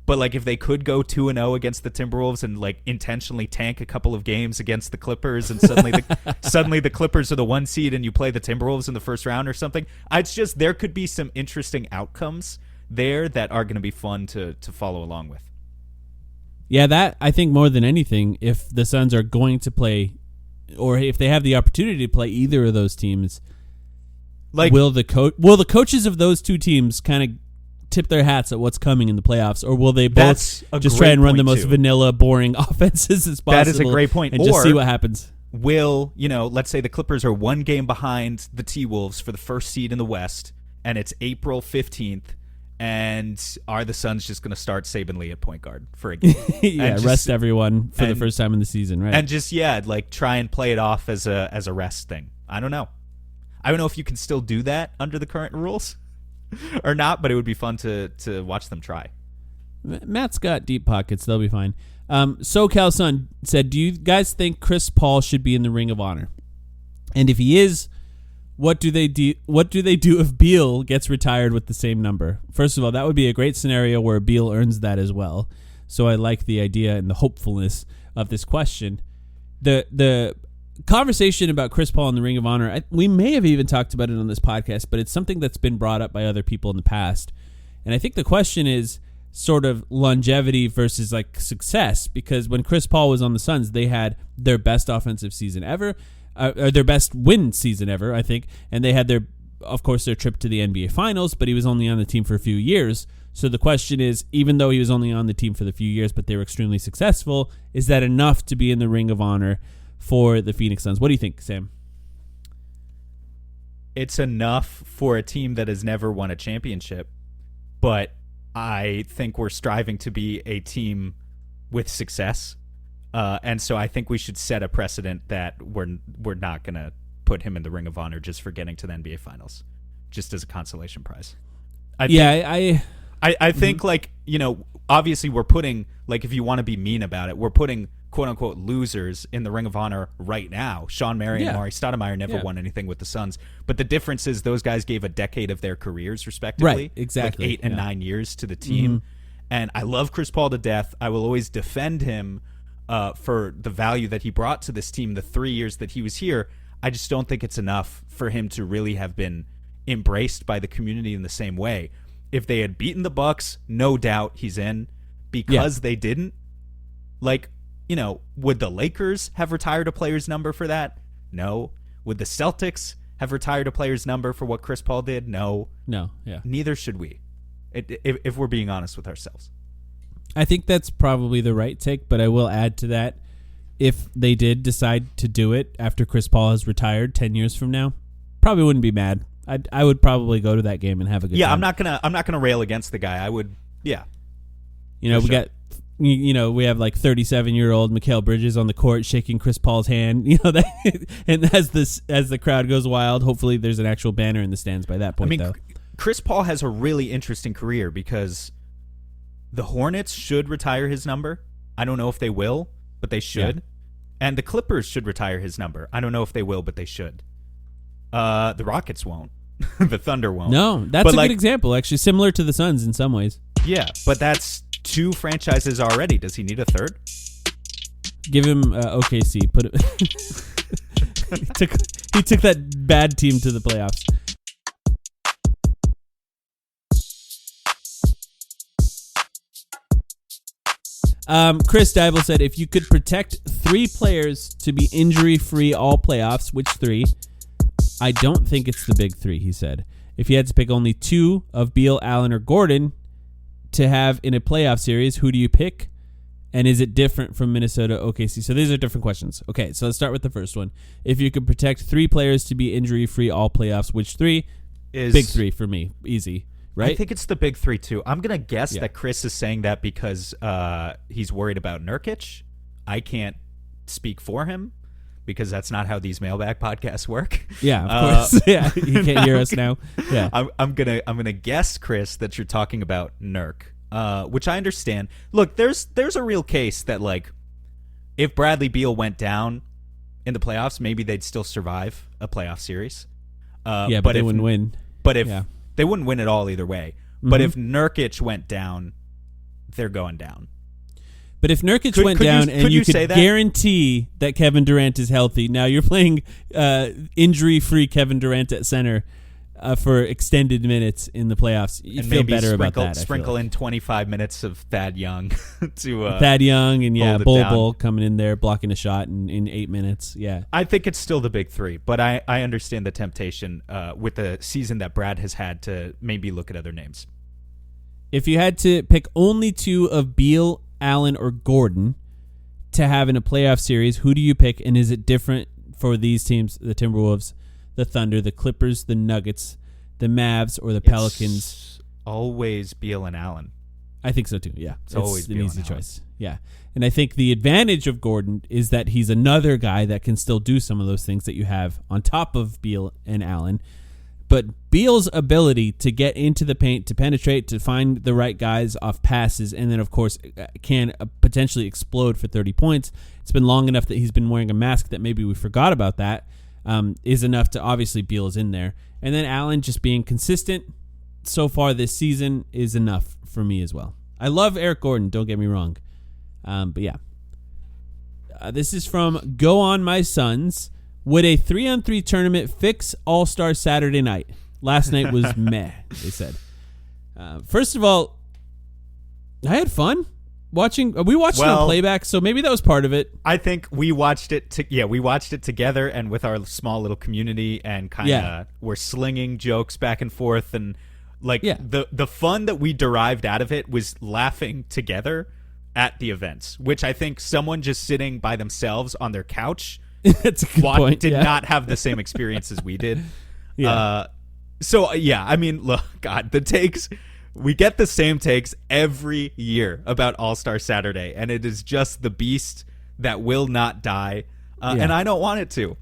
But if they could go 2-0 against the Timberwolves and intentionally tank a couple of games against the Clippers, and suddenly the Clippers are the 1 seed, and you play the Timberwolves in the first round or something, it's just there could be some interesting outcomes there that are going to be fun to follow along with. Yeah, that I think more than anything, if the Suns are going to play. Or if they have the opportunity to play either of those teams, will the coaches of those two teams kind of tip their hats at what's coming in the playoffs, or will they both just try and run the most vanilla, boring offenses as possible? That is a great point. And just see what happens. Will, let's say the Clippers are 1 game behind the T-Wolves for the first seed in the West, and it's April 15th, and are the Suns just going to start Saban Lee at point guard for a game? Rest everyone for the first time in the season, right? And just try and play it off as a rest thing. I don't know. I don't know if you can still do that under the current rules or not, but it would be fun to watch them try. Matt's got deep pockets; they'll be fine. SoCal Sun said, "Do you guys think Chris Paul should be in the Ring of Honor? And if he is, what do they do if Beal gets retired with the same number?" First of all, that would be a great scenario where Beal earns that as well. so I like the idea and the hopefulness of this question. The conversation about Chris Paul in the Ring of Honor, we may have even talked about it on this podcast, but it's something that's been brought up by other people in the past. And I think the question is sort of longevity versus like success, because when Chris Paul was on the Suns, they had their best offensive season ever, or their best win season ever, I think. And they had of course, their trip to the NBA Finals, but he was only on the team for a few years. So the question is, even though he was only on the team for the few years, but they were extremely successful, is that enough to be in the Ring of Honor for the Phoenix Suns? What do you think, Sam? It's enough for a team that has never won a championship, but I think we're striving to be a team with success. And so I think we should set a precedent that we're not going to put him in the Ring of Honor just for getting to the NBA Finals, just as a consolation prize. I think, like, you know, obviously we're putting, like, if you want to be mean about it, we're putting quote-unquote losers in the Ring of Honor right now. Sean Marion and Amari Stoudemire never won anything with the Suns. But the difference is those guys gave a decade of their careers, respectively. Right, exactly. Like 8 and 9 years to the team. Mm-hmm. And I love Chris Paul to death. I will always defend him for the value that he brought to this team the 3 years that he was here. I just don't think it's enough for him to really have been embraced by the community in the same way. If they had beaten the Bucks, no doubt he's in. Because they didn't, like, you know, would the Lakers have retired a player's number for that? No. Would the Celtics have retired a player's number for what Chris Paul did? No. Yeah. Neither should we, if we're being honest with ourselves. I think that's probably the right take, but I will add to that, if they did decide to do it after Chris Paul has retired 10 years from now, probably wouldn't be mad. I would probably go to that game and have a good time. I'm not gonna rail against the guy. I would, yeah. You know, we have like 37-year-old Mikal Bridges on the court shaking Chris Paul's hand. You know that, and as the crowd goes wild, hopefully there's an actual banner in the stands by that point. Though Chris Paul has a really interesting career because the Hornets should retire his number. I don't know if they will, but they should. Yeah. And the Clippers should retire his number. I don't know if they will, but they should. The Rockets won't. The Thunder won't. No, that's a good example, actually, similar to the Suns in some ways. Yeah, but that's 2 franchises already. Does he need a third? Give him OKC. Put it. He took that bad team to the playoffs. Chris Dybel said, if you could protect 3 players to be injury-free all playoffs, which 3? I don't think it's the big 3, he said. If you had to pick only 2 of Beal, Allen, or Gordon to have in a playoff series, who do you pick? And is it different from Minnesota, OKC? So these are different questions. Okay, so let's start with the first one. If you could protect 3 players to be injury-free all playoffs, which 3? Big 3 for me. Easy. Right? I think it's the big 3 too. I'm gonna guess that Chris is saying that because he's worried about Nurkic. I can't speak for him because that's not how these mailbag podcasts work. Yeah, of course. Yeah, you can't hear us now. Yeah, I'm gonna guess, Chris, that you're talking about Nurk, which I understand. Look, there's a real case that, like, if Bradley Beal went down in the playoffs, maybe they'd still survive a playoff series. But they wouldn't win. But if they wouldn't win at all either way. Mm-hmm. But if Nurkic went down, they're going down. But if Nurkic went down and you could guarantee that Kevin Durant is healthy, now you're playing injury-free Kevin Durant at center for extended minutes in the playoffs. You feel better about that. Sprinkle in 25 minutes of Thad Young to Thad Young and Bull coming in there blocking a shot in 8 minutes. Yeah, I think it's still the big 3, but I understand the temptation with the season that Brad has had to maybe look at other names. If you had to pick only 2 of Beal, Allen, or Gordon to have in a playoff series, who do you pick, and is it different for these teams, the Timberwolves, the Thunder, the Clippers, the Nuggets, the Mavs, or the Pelicans? It's always Beal and Allen. I think so too, yeah. It's always an Beal easy and choice. Yeah. And I think the advantage of Gordon is that he's another guy that can still do some of those things that you have on top of Beal and Allen. But Beal's ability to get into the paint, to penetrate, to find the right guys off passes, and then, of course, can potentially explode for 30 points. It's been long enough that he's been wearing a mask that maybe we forgot about that, is enough to obviously Beal is in there. And then Allen just being consistent so far this season is enough for me as well. I love Eric Gordon. Don't get me wrong. But yeah. This is from Go On My Sons. Would a 3-on-3 tournament fix All-Star Saturday night? Last night was meh, they said. First of all, I had fun watching. We watched it on playback, so maybe that was part of it. I think we watched it. We watched it together and with our small little community, and kind of we're slinging jokes back and forth, and the fun that we derived out of it was laughing together at the events, which I think someone just sitting by themselves on their couch That's a good point. did not have the same experience as we did. Yeah. I mean, look, God, the takes, we get the same takes every year about All-Star Saturday, and it is just the beast that will not die. And I don't want it to.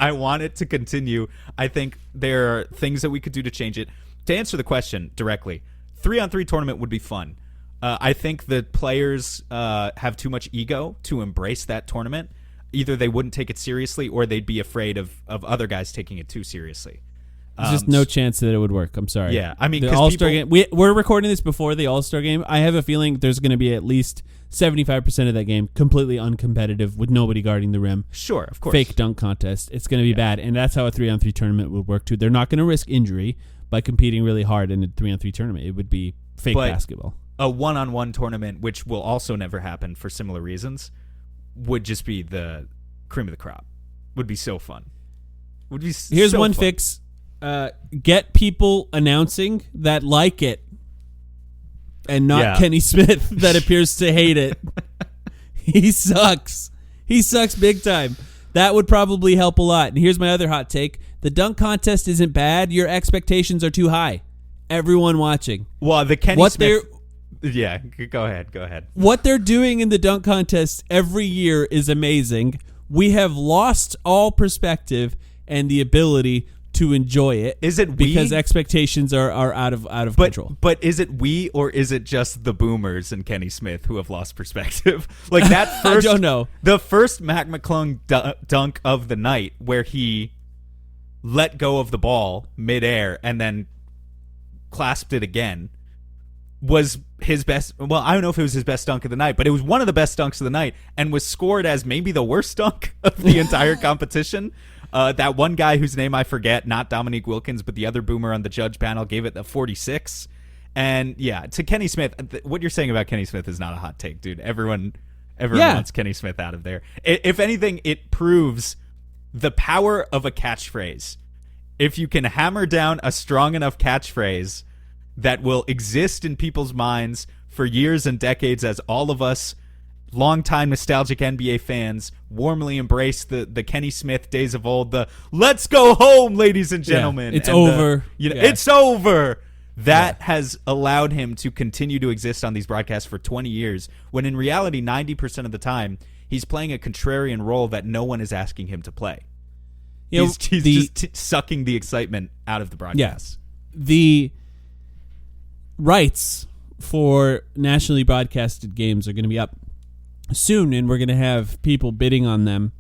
I want it to continue. I think there are things that we could do to change it. To answer the question directly, 3-on-3 tournament would be fun. I think the players have too much ego to embrace that tournament. Either they wouldn't take it seriously, or they'd be afraid of other guys taking it too seriously. There's just no chance that it would work. I'm sorry. Yeah, I mean, the All-Star game. We're recording this before the All-Star game. I have a feeling there's going to be at least 75% of that game completely uncompetitive with nobody guarding the rim. Sure, of course. Fake dunk contest. It's going to be bad, and that's how a 3-on-3 tournament would work too. They're not going to risk injury by competing really hard in a 3-on-3 tournament. It would be fake basketball. A 1-on-1 tournament, which will also never happen for similar reasons, would just be the cream of the crop. Would be so fun. Here's one fix. Get people announcing that like it, and not Kenny Smith that appears to hate it. He sucks. He sucks big time. That would probably help a lot. And here's my other hot take. The dunk contest isn't bad. Your expectations are too high. Everyone watching. Well, the Kenny Smith... Yeah, go ahead. What they're doing in the dunk contest every year is amazing. We have lost all perspective and the ability to enjoy it. Is it because expectations are out of control? But is it we, or is it just the boomers and Kenny Smith who have lost perspective? Like that first, I don't know. The first Mac McClung dunk of the night, where he let go of the ball midair and then clasped it again, was his best. Well, I don't know if it was his best dunk of the night, but it was one of the best dunks of the night, and was scored as maybe the worst dunk of the entire competition. That one guy whose name I forget, not Dominique Wilkins, but the other boomer on the judge panel, gave it a 46. And yeah, to Kenny Smith, what you're saying about Kenny Smith is not a hot take, dude. Everyone wants Kenny Smith out of there. If anything, it proves the power of a catchphrase. If you can hammer down a strong enough catchphrase that will exist in people's minds for years and decades, as all of us longtime nostalgic NBA fans warmly embrace the Kenny Smith days of old, the "let's go home, ladies and gentlemen." It's over. It's over. That has allowed him to continue to exist on these broadcasts for 20 years, when in reality, 90% of the time, he's playing a contrarian role that no one is asking him to play. He's just sucking the excitement out of the broadcasts. Yeah. The rights for nationally broadcasted games are going to be up soon, and we're going to have people bidding on them.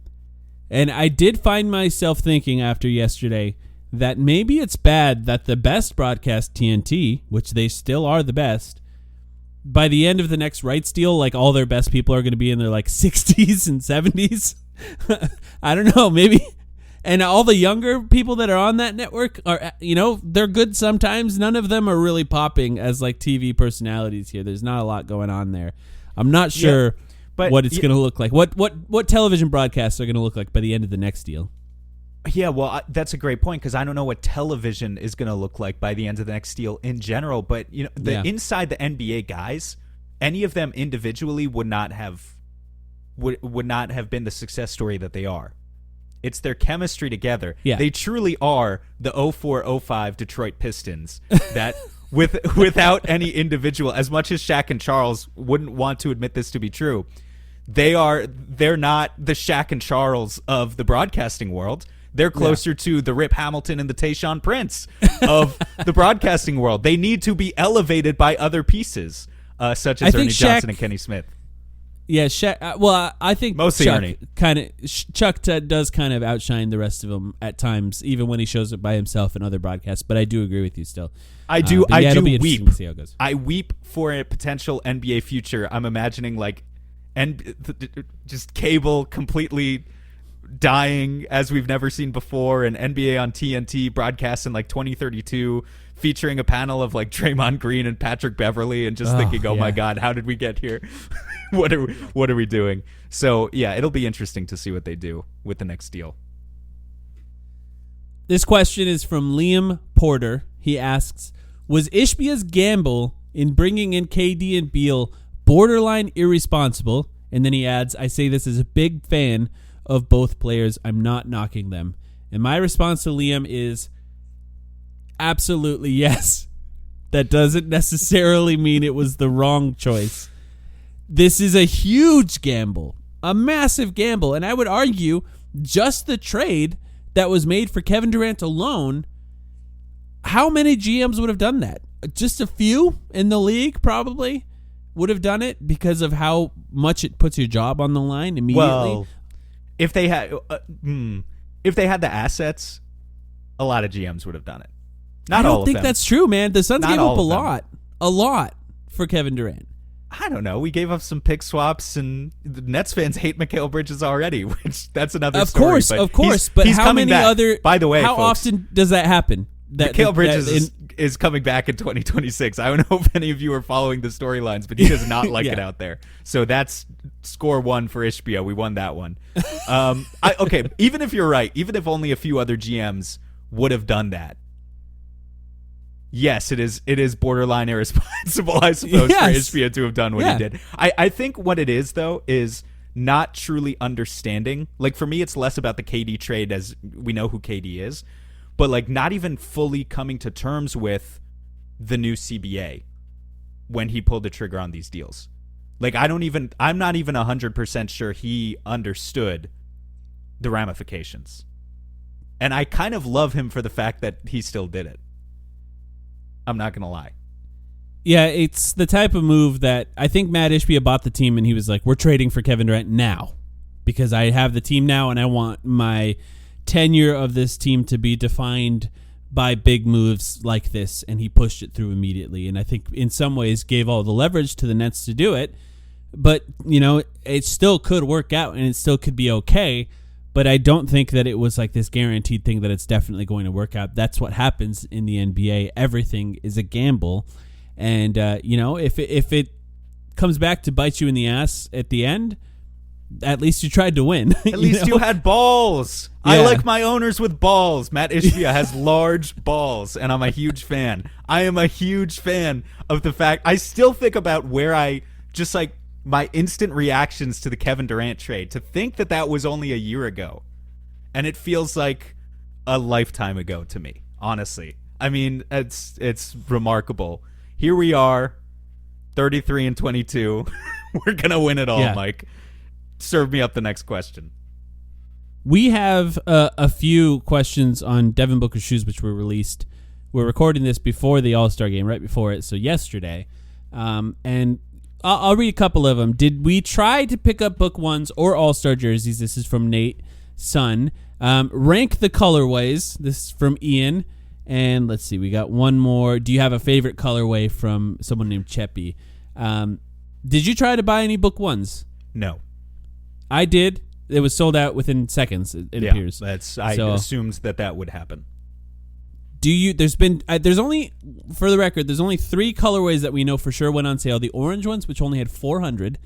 And I did find myself thinking after yesterday that maybe it's bad that the best broadcast, TNT, which they still are the best, by the end of the next rights deal, like all their best people are going to be in their like 60s and 70s. I don't know, maybe. And all the younger people that are on that network are, they're good sometimes. None of them are really popping as like TV personalities here. There's not a lot going on there. I'm not sure what it's going to look like. What television broadcasts are going to look like by the end of the next deal. Yeah, well, that's a great point, because I don't know what television is going to look like by the end of the next deal in general. But inside the NBA guys, any of them individually would not have been the success story that they are. It's their chemistry together. Yeah. They truly are the 04-05 Detroit Pistons that without any individual, as much as Shaq and Charles wouldn't want to admit this to be true, they're not the Shaq and Charles of the broadcasting world. They're closer to the Rip Hamilton and the Tayshaun Prince of the broadcasting world. They need to be elevated by other pieces, such as Ernie Johnson and Kenny Smith. Yeah, I think Mostly Chuck Ernie. does kind of outshine the rest of them at times, even when he shows up by himself in other broadcasts. But I do agree with you still. I do it'll be interesting weep. to see how it goes. I weep for a potential NBA future. I'm imagining just cable completely dying as we've never seen before, and NBA on TNT broadcast in 2032, featuring a panel of Draymond Green and Patrick Beverly, and just thinking, oh my God, how did we get here? What are we doing? So yeah, it'll be interesting to see what they do with the next deal. This question is from Liam Porter. He asks, was Ishbia's gamble in bringing in KD and Beal borderline irresponsible? And then he adds, I say this as a big fan of both players. I'm not knocking them. And my response to Liam is absolutely yes. That doesn't necessarily mean it was the wrong choice. This is a huge gamble, a massive gamble. And I would argue just the trade that was made for Kevin Durant alone, how many GMs would have done that? Just a few in the league probably would have done it because of how much it puts your job on the line immediately. Well, if they had the assets, a lot of GMs would have done it. I don't think that's true, man. The Suns gave up a lot for Kevin Durant. I don't know. We gave up some pick swaps, and the Nets fans hate Mikal Bridges already, which that's another story. Of course. But how many other? By the way, how folks, often does that happen? Mikal Bridges is coming back in 2026. I don't know if any of you are following the storylines, but he does not like it out there. So that's score one for Ishbia. We won that one. Okay, even if you're right, even if only a few other GMs would have done that, yes, it is borderline irresponsible, I suppose, for Ishbia to have done what he did. I think what it is, though, is not truly understanding. For me, it's less about the KD trade, as we know who KD is, but not even fully coming to terms with the new CBA when he pulled the trigger on these deals. I'm not even 100% sure he understood the ramifications. And I kind of love him for the fact that he still did it. I'm not going to lie. Yeah, it's the type of move that I think Matt Ishbia bought the team and he was like, we're trading for Kevin Durant now because I have the team now and I want my tenure of this team to be defined by big moves like this, and he pushed it through immediately. And I think in some ways gave all the leverage to the Nets to do it, but it still could work out and it still could be okay. But I don't think that it was this guaranteed thing that it's definitely going to work out. That's what happens in the NBA. Everything is a gamble, and if it comes back to bite you in the ass at the end, at least you tried to win. At least you had balls. Yeah. I like my owners with balls. Matt Ishbia has large balls, and I'm a huge fan. I am a huge fan of the fact I still think about where I just my instant reactions to the Kevin Durant trade, to think that was only a year ago. And it feels like a lifetime ago to me, honestly. I mean, it's remarkable. Here we are, 33-22. We're going to win it all, Mike. Serve me up the next question. We have a few questions on Devin Booker's shoes, which were released. We're recording this before the All-Star game, right before it, so yesterday. And I'll read a couple of them. Did we try to pick up Book Ones or All-Star jerseys? This is from Nate Sun. Rank the colorways. This is from Ian. And let's see, we got one more. Do you have a favorite colorway from someone named Cheppy? Did you try to buy any Book Ones? No. I did. It was sold out within seconds, it appears. I assumed that would happen. There's only, for the record, there's only 3 colorways that we know for sure went on sale. The orange ones, which only had 400.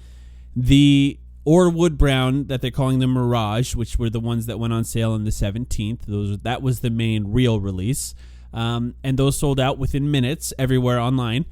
The Wood Brown, that they're calling the Mirage, which were the ones that went on sale on the 17th. That was the main real release. And those sold out within minutes everywhere online.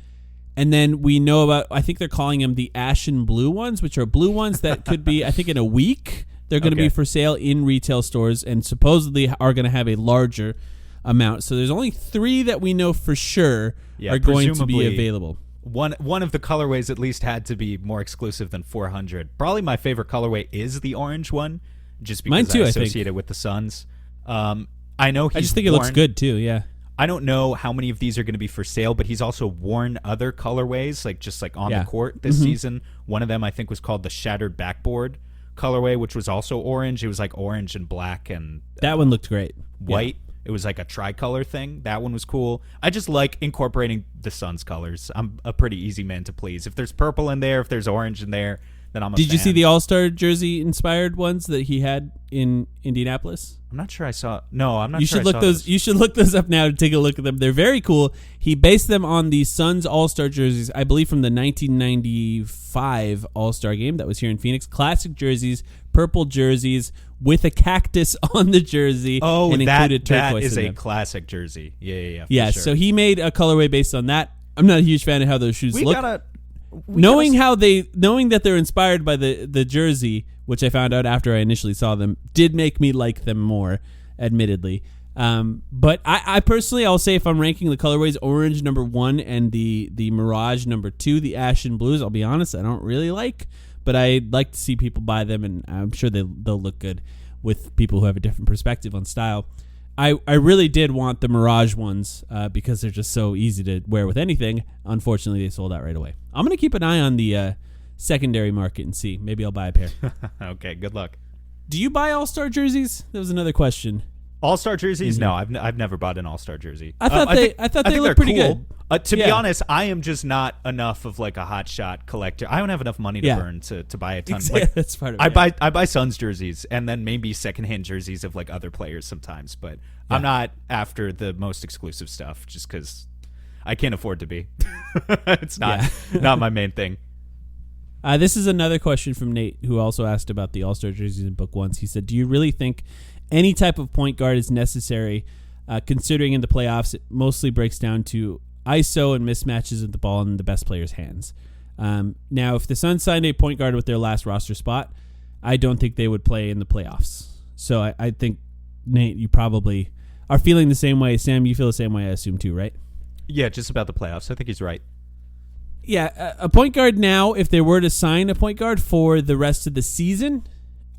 And then we know about, I think they're calling them the Ashen Blue ones, which are blue ones that could be, I think in a week, they're going to be for sale in retail stores and supposedly are going to have a larger amount. So there's only 3 that we know for sure are going to be available. One of the colorways at least had to be more exclusive than 400. Probably my favorite colorway is the orange one, just because I associate it with the Suns. I know I just think it looks good too. Yeah, I don't know how many of these are going to be for sale, but he's also worn other colorways, like just like on the court this season. One of them I think was called the Shattered Backboard colorway, which was also orange. It was like orange and black and that one looked great. White. Yeah. It was like a tricolor thing. That one was cool. I just like incorporating the Suns colors. I'm a pretty easy man to please. If there's purple in there, if there's orange in there, then I'm a fan. Did you see the All-Star jersey inspired ones that he had in Indianapolis? I'm not sure I saw. No, I'm not you sure should look those. This. You should look those up now to take a look at them. They're very cool. He based them on the Suns All-Star jerseys, I believe, from the 1995 All-Star game that was here in Phoenix. Classic jerseys, purple jerseys with a cactus on the jersey. Oh, and included turquoise that is in a them. classic jersey. Yeah. Yeah. Sure. So he made a colorway based on that. I'm not a huge fan of how those shoes look. Knowing that they're inspired by the jersey, which I found out after I initially saw them, did make me like them more, admittedly. But I personally, I'll say if I'm ranking the colorways, orange number 1 and the Mirage number 2, the Ash and Blues, I'll be honest, I don't really like, but I'd like to see people buy them, and I'm sure they'll look good with people who have a different perspective on style. I really did want the Mirage ones because they're just so easy to wear with anything. Unfortunately, they sold out right away. I'm going to keep an eye on the secondary market and see. Maybe I'll buy a pair. Okay, good luck. Do you buy All-Star jerseys? That was another question. All-Star jerseys? Mm-hmm. No, I've never bought an All-Star jersey. I thought they looked pretty cool. good. To be honest, I am just not enough of like a hotshot collector. I don't have enough money to burn to buy a ton. Exactly. Like, that's part of it. I buy Suns jerseys and then maybe secondhand jerseys of like other players sometimes, but I'm not after the most exclusive stuff just because I can't afford to be. It's not my main thing. This is another question from Nate, who also asked about the All-Star jerseys in Book 1. He said, do you really think any type of point guard is necessary, considering in the playoffs it mostly breaks down to ISO and mismatches of the ball in the best player's hands? Now, if the Suns signed a point guard with their last roster spot, I don't think they would play in the playoffs. So I think, Nate, you probably are feeling the same way. Sam, you feel the same way, I assume, too, right? Yeah, just about the playoffs. I think he's right. Yeah, a point guard now, if they were to sign a point guard for the rest of the season,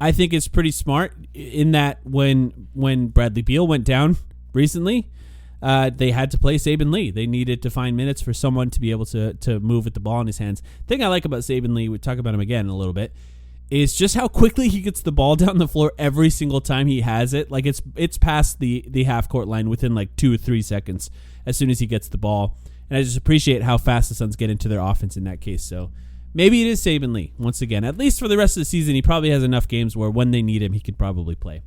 I think it's pretty smart in that when Bradley Beal went down recently, they had to play Saben Lee. They needed to find minutes for someone to be able to move with the ball in his hands. The thing I like about Saben Lee, we talk about him again in a little bit, is just how quickly he gets the ball down the floor every single time he has it. Like it's past the half court line within like 2 or 3 seconds as soon as he gets the ball. And I just appreciate how fast the Suns get into their offense in that case. So maybe it is Saben Lee once again. At least for the rest of the season, he probably has enough games where when they need him, he could probably play.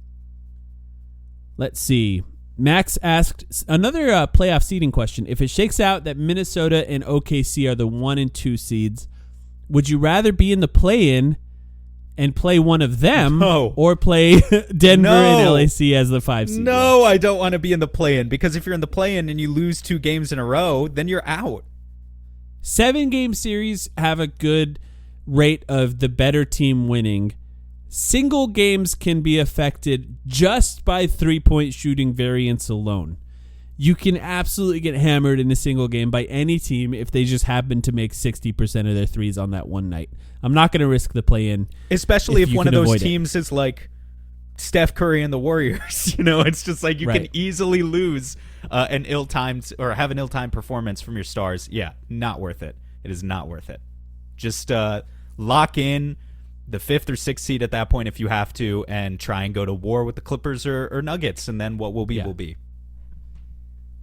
Let's see. Max asked another playoff seeding question. If it shakes out that Minnesota and OKC are the 1 and 2 seeds, would you rather be in the play-in and play one of them or play Denver and LAC as the 5 seed? No, I don't want to be in the play-in because if you're in the play-in and you lose 2 games in a row, then you're out. 7-game series have a good rate of the better team winning. Single games can be affected just by 3-point shooting variance alone. You can absolutely get hammered in a single game by any team if they just happen to make 60% of their threes on that one night. I'm not going to risk the play-in. Especially if one of those teams is like Steph Curry and the Warriors. It's just like you can easily lose an ill-timed or have an ill-timed performance from your stars. Yeah, not worth it. It is not worth it. Just lock in the 5th or 6th seed at that point if you have to and try and go to war with the Clippers or Nuggets, and then what will be will be.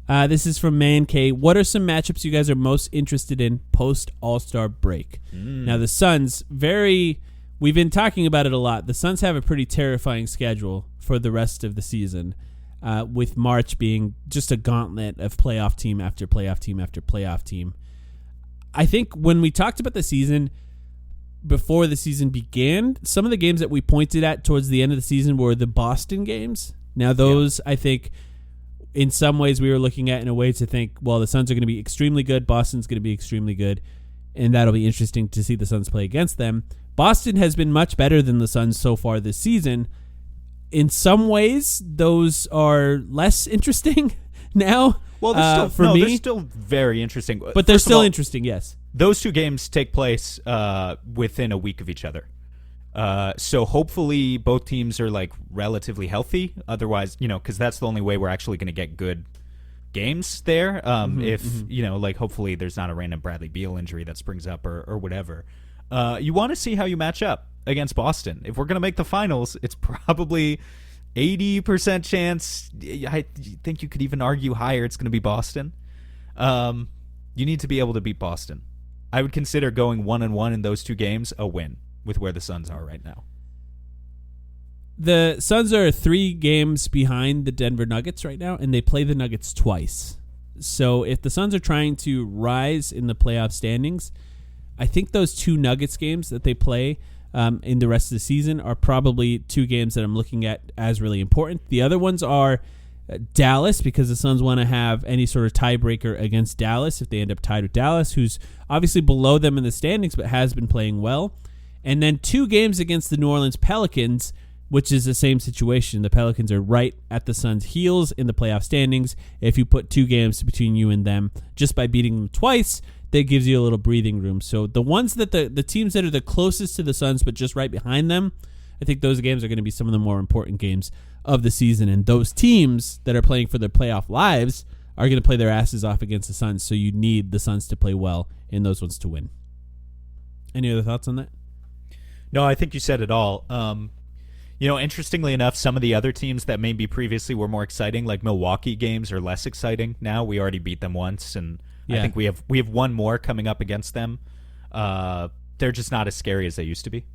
This is from Man K. What are some matchups you guys are most interested in post All-Star break? Now, the Suns, we've been talking about it a lot. The Suns have a pretty terrifying schedule for the rest of the season, with March being just a gauntlet of playoff team after playoff team after playoff team. I think when we talked about the season, before the season began, some of the games that we pointed at towards the end of the season were the Boston games. Now, those, I think, in some ways we were looking at in a way to think, well, the Suns are going to be extremely good, Boston's going to be extremely good, and that'll be interesting to see the Suns play against them. Boston has been much better than the Suns so far this season. In some ways, those are less interesting now. Well, they're still very interesting. But they're still interesting, yes. Those 2 games take place within a week of each other. So hopefully both teams are like relatively healthy. Otherwise, because that's the only way we're actually going to get good games there. Like hopefully there's not a random Bradley Beal injury that springs up or whatever. You want to see how you match up against Boston. If we're going to make the finals, it's probably 80% chance. I think you could even argue higher. It's going to be Boston. You need to be able to beat Boston. I would consider going 1-1 in those two games a win with where the Suns are right now. The Suns are 3 games behind the Denver Nuggets right now, and they play the Nuggets twice. So if the Suns are trying to rise in the playoff standings, I think those 2 Nuggets games that they play in the rest of the season are probably 2 games that I'm looking at as really important. The other ones are Dallas, because the Suns want to have any sort of tiebreaker against Dallas if they end up tied with Dallas, who's obviously below them in the standings but has been playing well. And then 2 games against the New Orleans Pelicans, which is the same situation. The Pelicans are right at the Suns' heels in the playoff standings. If you put 2 games between you and them, just by beating them twice, that gives you a little breathing room. So the ones that the teams that are the closest to the Suns but just right behind them, I think those games are going to be some of the more important games of the season. And those teams that are playing for their playoff lives are going to play their asses off against the Suns, so you need the Suns to play well in those ones to win. Any other thoughts on that? No, I think you said it all. Interestingly enough, some of the other teams that maybe previously were more exciting, like Milwaukee games, are less exciting now. We already beat them once, and I think we have one more coming up against them. They're just not as scary as they used to be.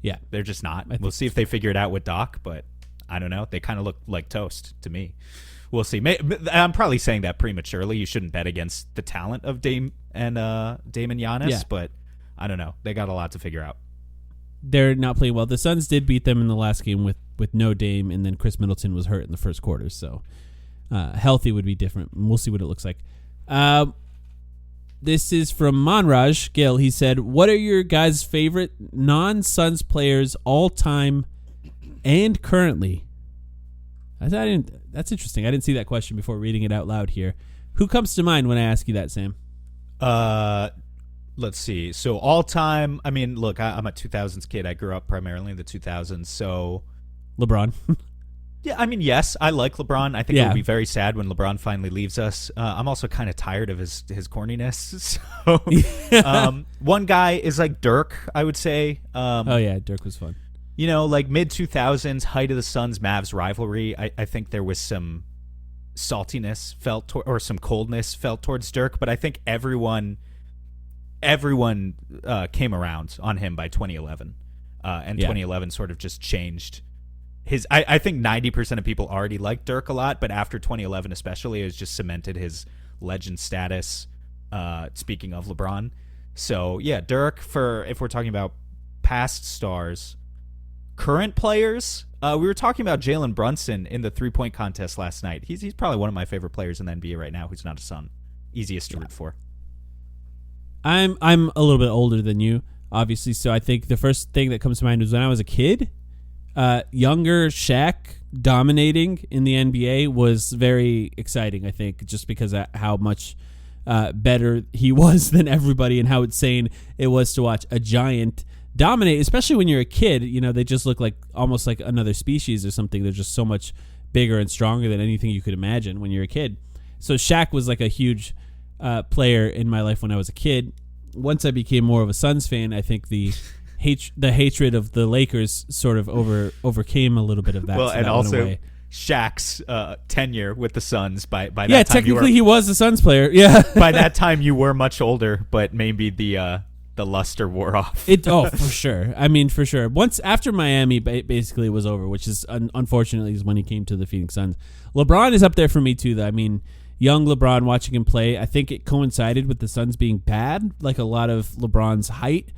Yeah. They're just not. We'll see if they figure it out with Doc, but I don't know. They kind of look like toast to me. We'll see. I'm probably saying that prematurely. You shouldn't bet against the talent of Dame and Giannis, but I don't know. They got a lot to figure out. They're not playing well. The Suns did beat them in the last game with no Dame, and then Chris Middleton was hurt in the first quarter. So healthy would be different. We'll see what it looks like. This is from Manraj Gill. He said, what are your guys' favorite non-Suns players all time and currently? That's interesting. I didn't see that question before reading it out loud here. Who comes to mind when I ask you that, Sam? Let's see. So all time, I mean, look, I'm a 2000s kid. I grew up primarily in the 2000s. So LeBron. Yeah, I mean, yes, I like LeBron. I think it would be very sad when LeBron finally leaves us. I'm also kind of tired of his corniness. So one guy is like Dirk, I would say. Dirk was fun. Like mid-2000s, height of the Suns-Mavs rivalry, I think there was some saltiness felt or some coldness felt towards Dirk, but I think everyone came around on him by 2011. And 2011 sort of just changed his... I think 90% of people already liked Dirk a lot, but after 2011 especially, it was just cemented his legend status, speaking of LeBron. So, yeah, Dirk, if we're talking about past stars... Current players, we were talking about Jalen Brunson in the 3-point contest last night. He's probably one of my favorite players in the NBA right now who's not a Sun. Easiest to root for. I'm a little bit older than you, obviously, so I think the first thing that comes to mind was when I was a kid. Younger Shaq dominating in the NBA was very exciting, I think, just because of how much better he was than everybody and how insane it was to watch a giant dominate, especially when you're a kid. They just look like almost like another species or something. They're just so much bigger and stronger than anything you could imagine when you're a kid. So Shaq was like a huge player in my life when I was a kid. Once I became more of a Suns fan, I think the hatred of the Lakers sort of overcame a little bit of that. Well, so and that also went away. Shaq's tenure with the Suns by that time. Yeah, technically he was a Suns player. Yeah, by that time you were much older, but maybe the luster wore off. For sure. I mean, for sure. Once after Miami basically was over, which is unfortunately is when he came to the Phoenix Suns. LeBron is up there for me too, though. I mean, young LeBron, watching him play, I think it coincided with the Suns being bad, like a lot of LeBron's height,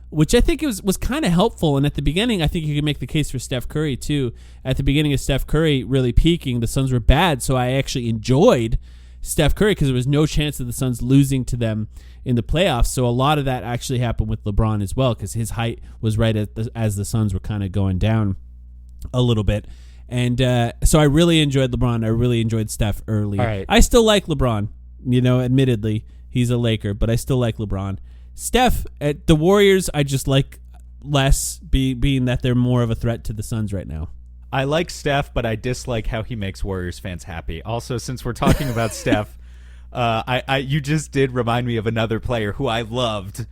which I think was kind of helpful. And at the beginning, I think you could make the case for Steph Curry too. At the beginning of Steph Curry really peaking, the Suns were bad, so I actually enjoyed Steph Curry because there was no chance of the Suns losing to them in the playoffs. So a lot of that actually happened with LeBron as well because his height was right as the Suns were kind of going down a little bit. And so I really enjoyed LeBron. I really enjoyed Steph early. All right. I still like LeBron. Admittedly, he's a Laker, but I still like LeBron. Steph, at the Warriors, I just like less, being that they're more of a threat to the Suns right now. I like Steph, but I dislike how he makes Warriors fans happy. Also, since we're talking about Steph, you just did remind me of another player who I loved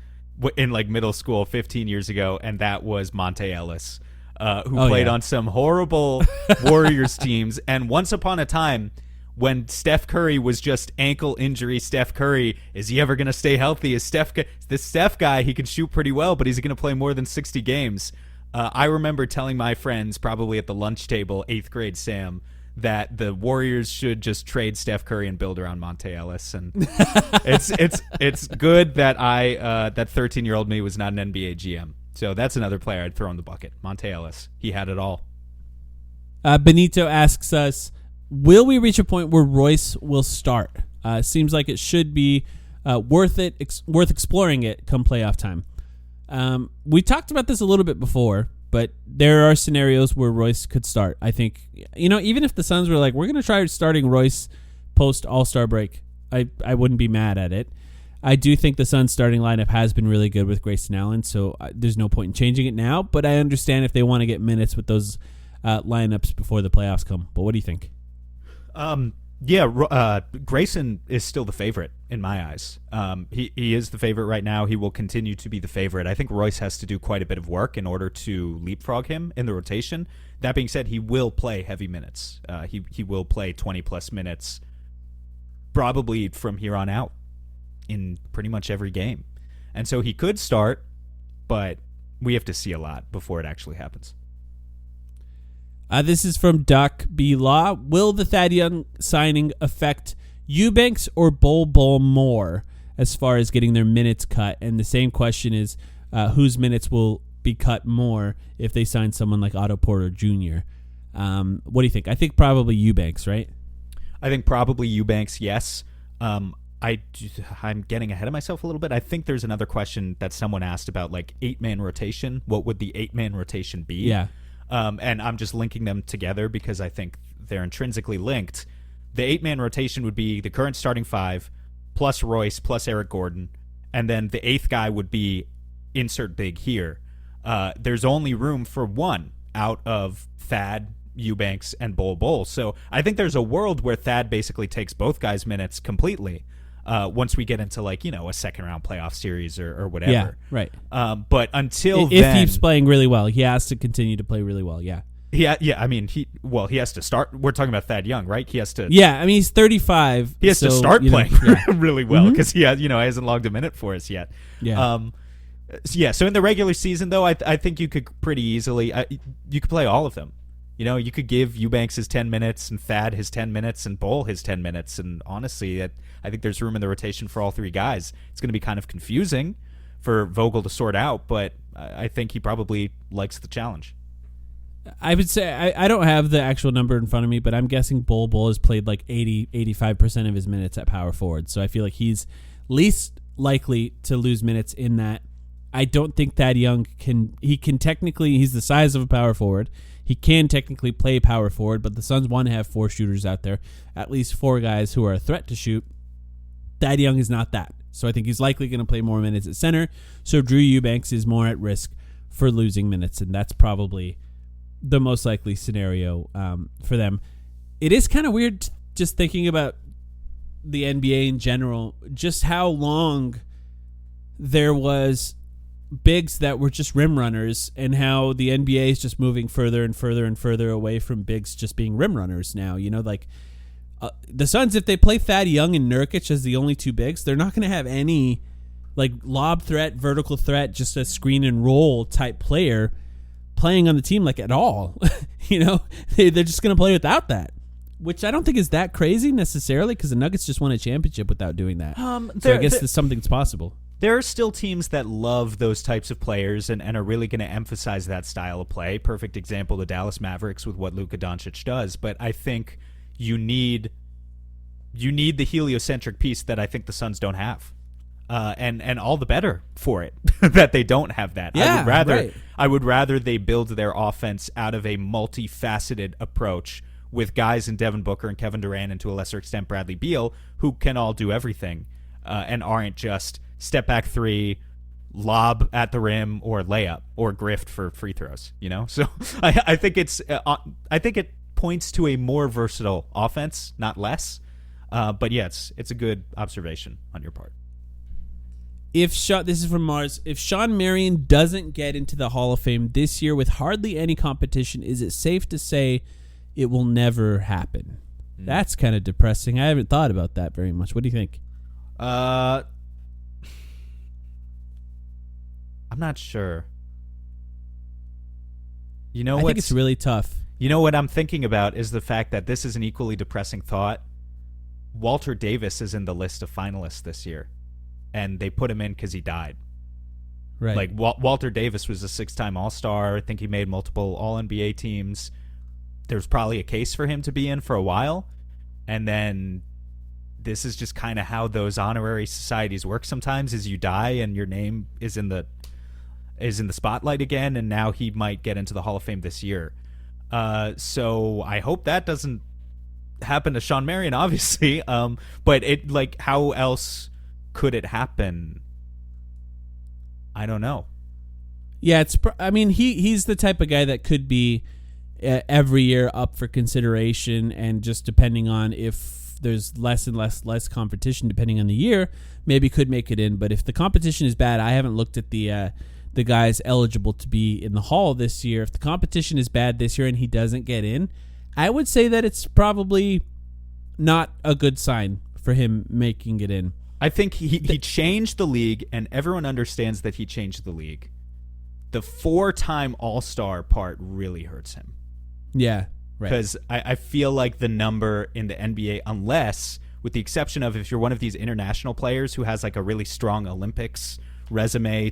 in like middle school 15 years ago, and that was Monte Ellis, who played on some horrible Warriors teams. And once upon a time, when Steph Curry was just ankle injury Steph Curry, is he ever going to stay healthy? Is this Steph guy, he can shoot pretty well, but he's going to play more than 60 games. I remember telling my friends, probably at the lunch table, 8th grade Sam, that the Warriors should just trade Steph Curry and build around Monte Ellis. And it's good that that 13-year-old me was not an NBA GM. So that's another player I'd throw in the bucket. Monte Ellis. He had it all. Benito asks us, will we reach a point where Royce will start? Seems like it should be worth exploring it come playoff time. We talked about this a little bit before, but there are scenarios where Royce could start. I think, even if the Suns were like, we're going to try starting Royce post All-Star break, I wouldn't be mad at it. I do think the Suns starting lineup has been really good with Grayson Allen, so there's no point in changing it now, but I understand if they want to get minutes with those lineups before the playoffs come. But what do you think? Grayson is still the favorite in my eyes. He is the favorite right now. He will continue to be the favorite. I think Royce has to do quite a bit of work in order to leapfrog him in the rotation. That being said, he will play heavy minutes. He will play 20-plus minutes probably from here on out in pretty much every game. And so he could start, but we have to see a lot before it actually happens. This is from Doc B. Law. Will the Thad Young signing affect Eubanks or Bol more as far as getting their minutes cut? And the same question is, whose minutes will be cut more if they sign someone like Otto Porter Jr.? What do you think? I think probably Eubanks, right? I think probably Eubanks, yes. I'm getting ahead of myself a little bit. I think there's another question that someone asked about, like, 8-man rotation. What would the 8-man rotation be? Yeah. And I'm just linking them together because I think they're intrinsically linked. The 8-man rotation would be the current starting 5 plus Royce plus Eric Gordon, and then the 8th guy would be insert big here. There's only room for one out of Thad, Eubanks, and Bol. So I think there's a world where Thad basically takes both guys' minutes completely once we get into, like, a second-round playoff series or whatever. Yeah, right. But until if then, he's playing really well, he has to continue to play really well, yeah. Yeah. I mean, he has to start. We're talking about Thad Young, right? He has to. Yeah, I mean, he's 35. He has to start playing really well because he hasn't logged a minute for us yet. Yeah. So in the regular season, though, I think you could pretty easily you could play all of them. You could give Eubanks his 10 minutes and Thad his 10 minutes and Bol his 10 minutes. And honestly, I think there's room in the rotation for all three guys. It's going to be kind of confusing for Vogel to sort out, but I think he probably likes the challenge. I would say, I don't have the actual number in front of me, but I'm guessing Bol has played like 80-85% of his minutes at power forward. So I feel like he's least likely to lose minutes in that. I don't think Thad Young can technically, he's the size of a power forward. He can technically play power forward, but the Suns want to have 4 shooters out there, at least 4 guys who are a threat to shoot. Thad Young is not that. So I think he's likely going to play more minutes at center. So Drew Eubanks is more at risk for losing minutes, and that's probably the most likely scenario for them. It is kind of weird just thinking about the NBA in general, just how long there was bigs that were just rim runners and how the NBA is just moving further and further and further away from bigs just being rim runners now. The Suns, if they play Thad Young and Nurkic as the only 2 bigs, they're not going to have any like lob threat, vertical threat, just a screen and roll type player playing on the team like at all. They're just going to play without that, which I don't think is that crazy necessarily because the Nuggets just won a championship without doing that. So I guess there's something that's possible. There are still teams that love those types of players and are really going to emphasize that style of play. Perfect example, the Dallas Mavericks with what Luka Doncic does. But I think you need the heliocentric piece that I think the Suns don't have. And all the better for it that they don't have that. Yeah, I would rather they build their offense out of a multifaceted approach with guys in Devin Booker and Kevin Durant and to a lesser extent Bradley Beal who can all do everything and aren't just step back 3, lob at the rim or layup or grift for free throws. So I think it points to a more versatile offense, not less. But yeah, it's a good observation on your part. This is from Mars. If Shawn Marion doesn't get into the Hall of Fame this year with hardly any competition, is it safe to say it will never happen? That's kind of depressing. I haven't thought about that very much. What do you think? I'm not sure. I think it's really tough. What I'm thinking about is the fact that this is an equally depressing thought. Walter Davis is in the list of finalists this year, and they put him in because he died. Right. Like Walter Davis was a 6-time All-Star. I think he made multiple All-NBA teams. There's probably a case for him to be in for a while, and then this is just kind of how those honorary societies work sometimes, is you die and your name is in the spotlight again, and now he might get into the Hall of Fame this year. So I hope that doesn't happen to Shawn Marion, obviously. But how else could it happen? I don't know. Yeah, he's the type of guy that could be every year up for consideration, and just depending on if there's less and less competition depending on the year, maybe could make it in. But if the competition is bad, I haven't looked at the guys eligible to be in the Hall this year. If the competition is bad this year and he doesn't get in, I would say that it's probably not a good sign for him making it in. I think he changed the league, and everyone understands that he changed the league. The 4-time All-Star part really hurts him. Yeah, right. Because I feel like the number in the NBA, unless, with the exception of if you're one of these international players who has like a really strong Olympics resume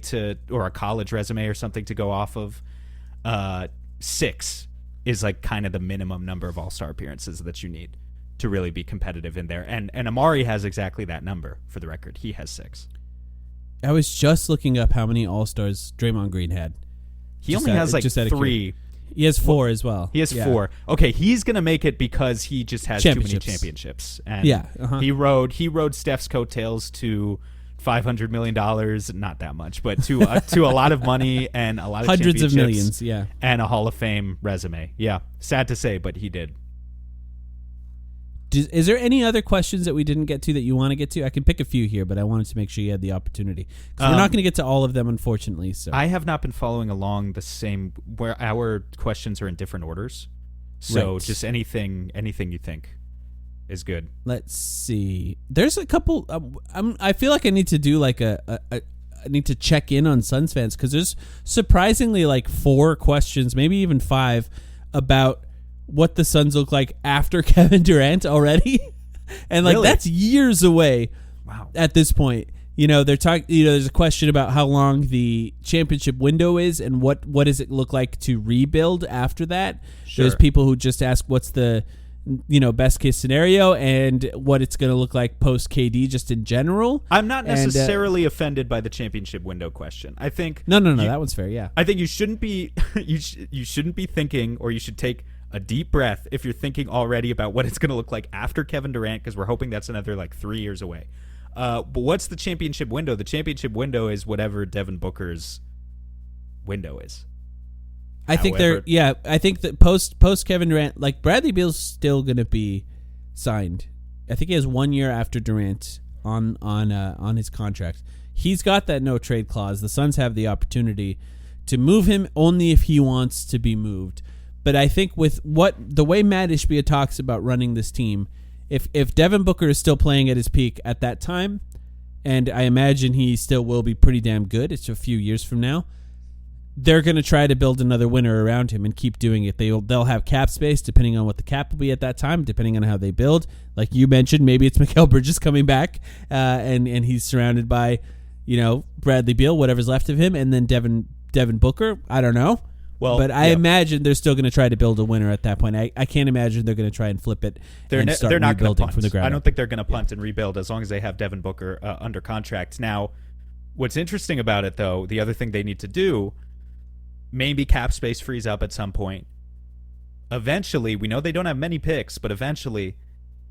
or a college resume or something to go off of, 6 is like kind of the minimum number of All-Star appearances that you need to really be competitive in there. And Amari has exactly that number, for the record. He has 6. I was just looking up how many All-Stars Draymond Green had. He only has like 3. He has 4 as well. He has 4. Okay, he's going to make it because he just has too many championships. And he rode Steph's coattails to $500 million, not that much, but to a lot of money and a lot of hundreds championships, of millions, yeah, and a Hall of Fame resume. Yeah, sad to say, but he did. Is there any other questions that we didn't get to that you want to get to? I can pick a few here, but I wanted to make sure you had the opportunity, because we're not going to get to all of them, unfortunately. So I have not been following along the same, where our questions are in different orders. So just anything you think is good. Let's see. There's a couple. I feel like I need to do like I need to check in on Suns fans, because there's surprisingly like 4 questions, maybe even 5, about what the Suns look like after Kevin Durant already. And like, really? That's years away. Wow. At this point, they're talking, there's a question about how long the championship window is and what does it look like to rebuild after that. Sure. There's people who just ask what's the, best case scenario and what it's going to look like post KD just in general. I'm not necessarily offended by the championship window question. I think no, that one's fair. Yeah. I think you shouldn't be, you shouldn't be thinking, or you should take a deep breath if you're thinking already about what it's going to look like after Kevin Durant, because we're hoping that's another like 3 years away. But what's the championship window? The championship window is whatever Devin Booker's window is. I think that post Kevin Durant, like Bradley Beal's still going to be signed. I think he has 1 year after Durant on his contract. He's got that no trade clause. The Suns have the opportunity to move him only if he wants to be moved. But I think with the way Matt Ishbia talks about running this team, if Devin Booker is still playing at his peak at that time, and I imagine he still will be pretty damn good, it's a few years from now, they're going to try to build another winner around him and keep doing it. They'll have cap space depending on what the cap will be at that time, depending on how they build. Like you mentioned, maybe it's Mikal Bridges coming back, and he's surrounded by, Bradley Beal, whatever's left of him, and then Devin Booker. I don't know. Well, but I imagine they're still going to try to build a winner at that point. I can't imagine they're going to try and flip it and start rebuilding from the ground up. I don't think they're going to punt and rebuild as long as they have Devin Booker under contract. Now, what's interesting about it, though, the other thing they need to do, maybe cap space frees up at some point. Eventually, we know they don't have many picks, but eventually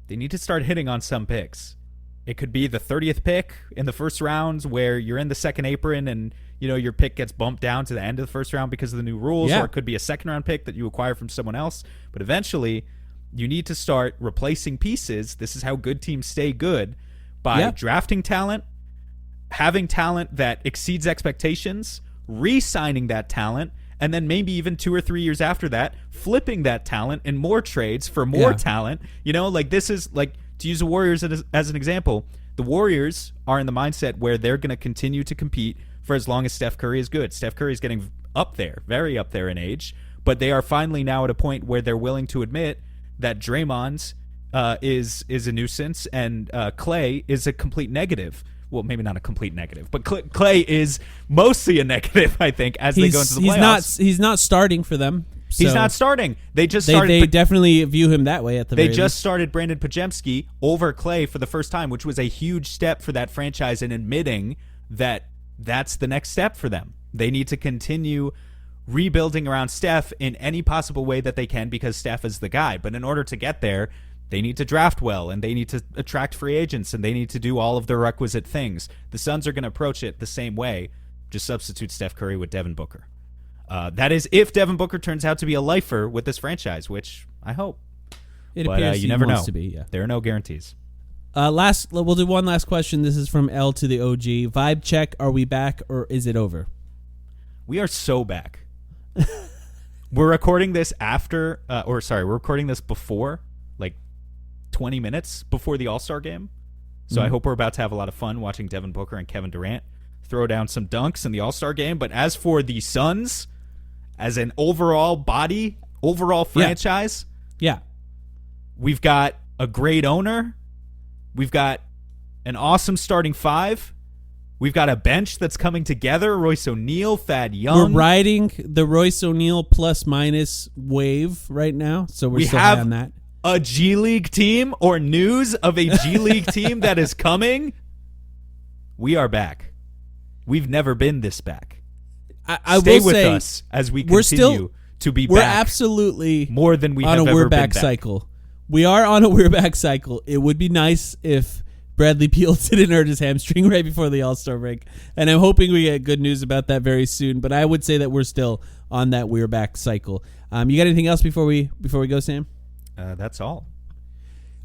they need to start hitting on some picks. It could be the 30th pick in the first round where you're in the second apron and, your pick gets bumped down to the end of the first round because of the new rules. Yeah. Or it could be a second round pick that you acquire from someone else. But eventually, you need to start replacing pieces. This is how good teams stay good, by drafting talent, having talent that exceeds expectations, re-signing that talent, and then maybe even 2 or 3 years after that, flipping that talent in more trades for more talent. This is like, to use the Warriors as an example, the Warriors are in the mindset where they're going to continue to compete for as long as Steph Curry is good. Steph Curry is getting up there, very up there in age, but they are finally now at a point where they're willing to admit that Draymond is a nuisance and Clay is a complete negative. Well, maybe not a complete negative, but Clay is mostly a negative, I think, as they go into the playoffs. He's not starting for them. So he's not starting. They definitely view him that way at the very least. They just started Brandon Pajemski over Clay for the first time, which was a huge step for that franchise in admitting that that's the next step for them. They need to continue rebuilding around Steph in any possible way that they can because Steph is the guy. But in order to get there, they need to draft well, and they need to attract free agents, and they need to do all of the requisite things. The Suns are going to approach it the same way. Just substitute Steph Curry with Devin Booker. That is if Devin Booker turns out to be a lifer with this franchise, which I hope. It appears you never know. To be, yeah. There are no guarantees. We'll do one last question. This is from L to the OG. Vibe check. Are we back or is it over? We are so back. We're recording this we're recording this before, like 20 minutes before the All-Star game. So I hope we're about to have a lot of fun watching Devin Booker and Kevin Durant throw down some dunks in the All-Star game. But as for the Suns, as an overall franchise, we've got a great owner. We've got an awesome starting five. We've got a bench that's coming together. Royce O'Neal, Thad Young. We're riding the Royce O'Neal plus minus wave right now, so we're still high on that. A G League team or news of a G League team that is coming. We are back. We've never been this back. I Stay will with say, us as we continue to be we're back. Absolutely more than we have on a ever we're been back back. cycle. We are on a we're back cycle. It would be nice if Bradley Beal didn't hurt his hamstring right before the All-Star break, and I'm hoping we get good news about that very soon. But I would say that we're still on that we're back cycle. You got anything else before we go, Sam? That's all.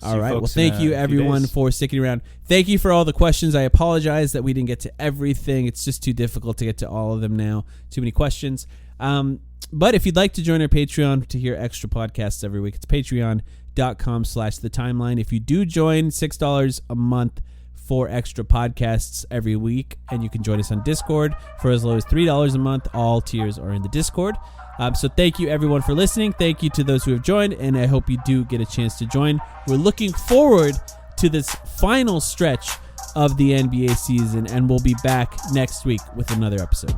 All right. Well, thank you everyone for sticking around. Thank you for all the questions. I apologize that we didn't get to everything. It's just too difficult to get to all of them now. Too many questions. But if you'd like to join our Patreon to hear extra podcasts every week, it's patreon.com/thetimeline. If you do join, $6 a month for extra podcasts every week, and you can join us on Discord for as low as $3 a month. All tiers are in the Discord. So thank you everyone for listening. Thank you to those who have joined, and I hope you do get a chance to join. We're looking forward to this final stretch of the NBA season, and we'll be back next week with another episode.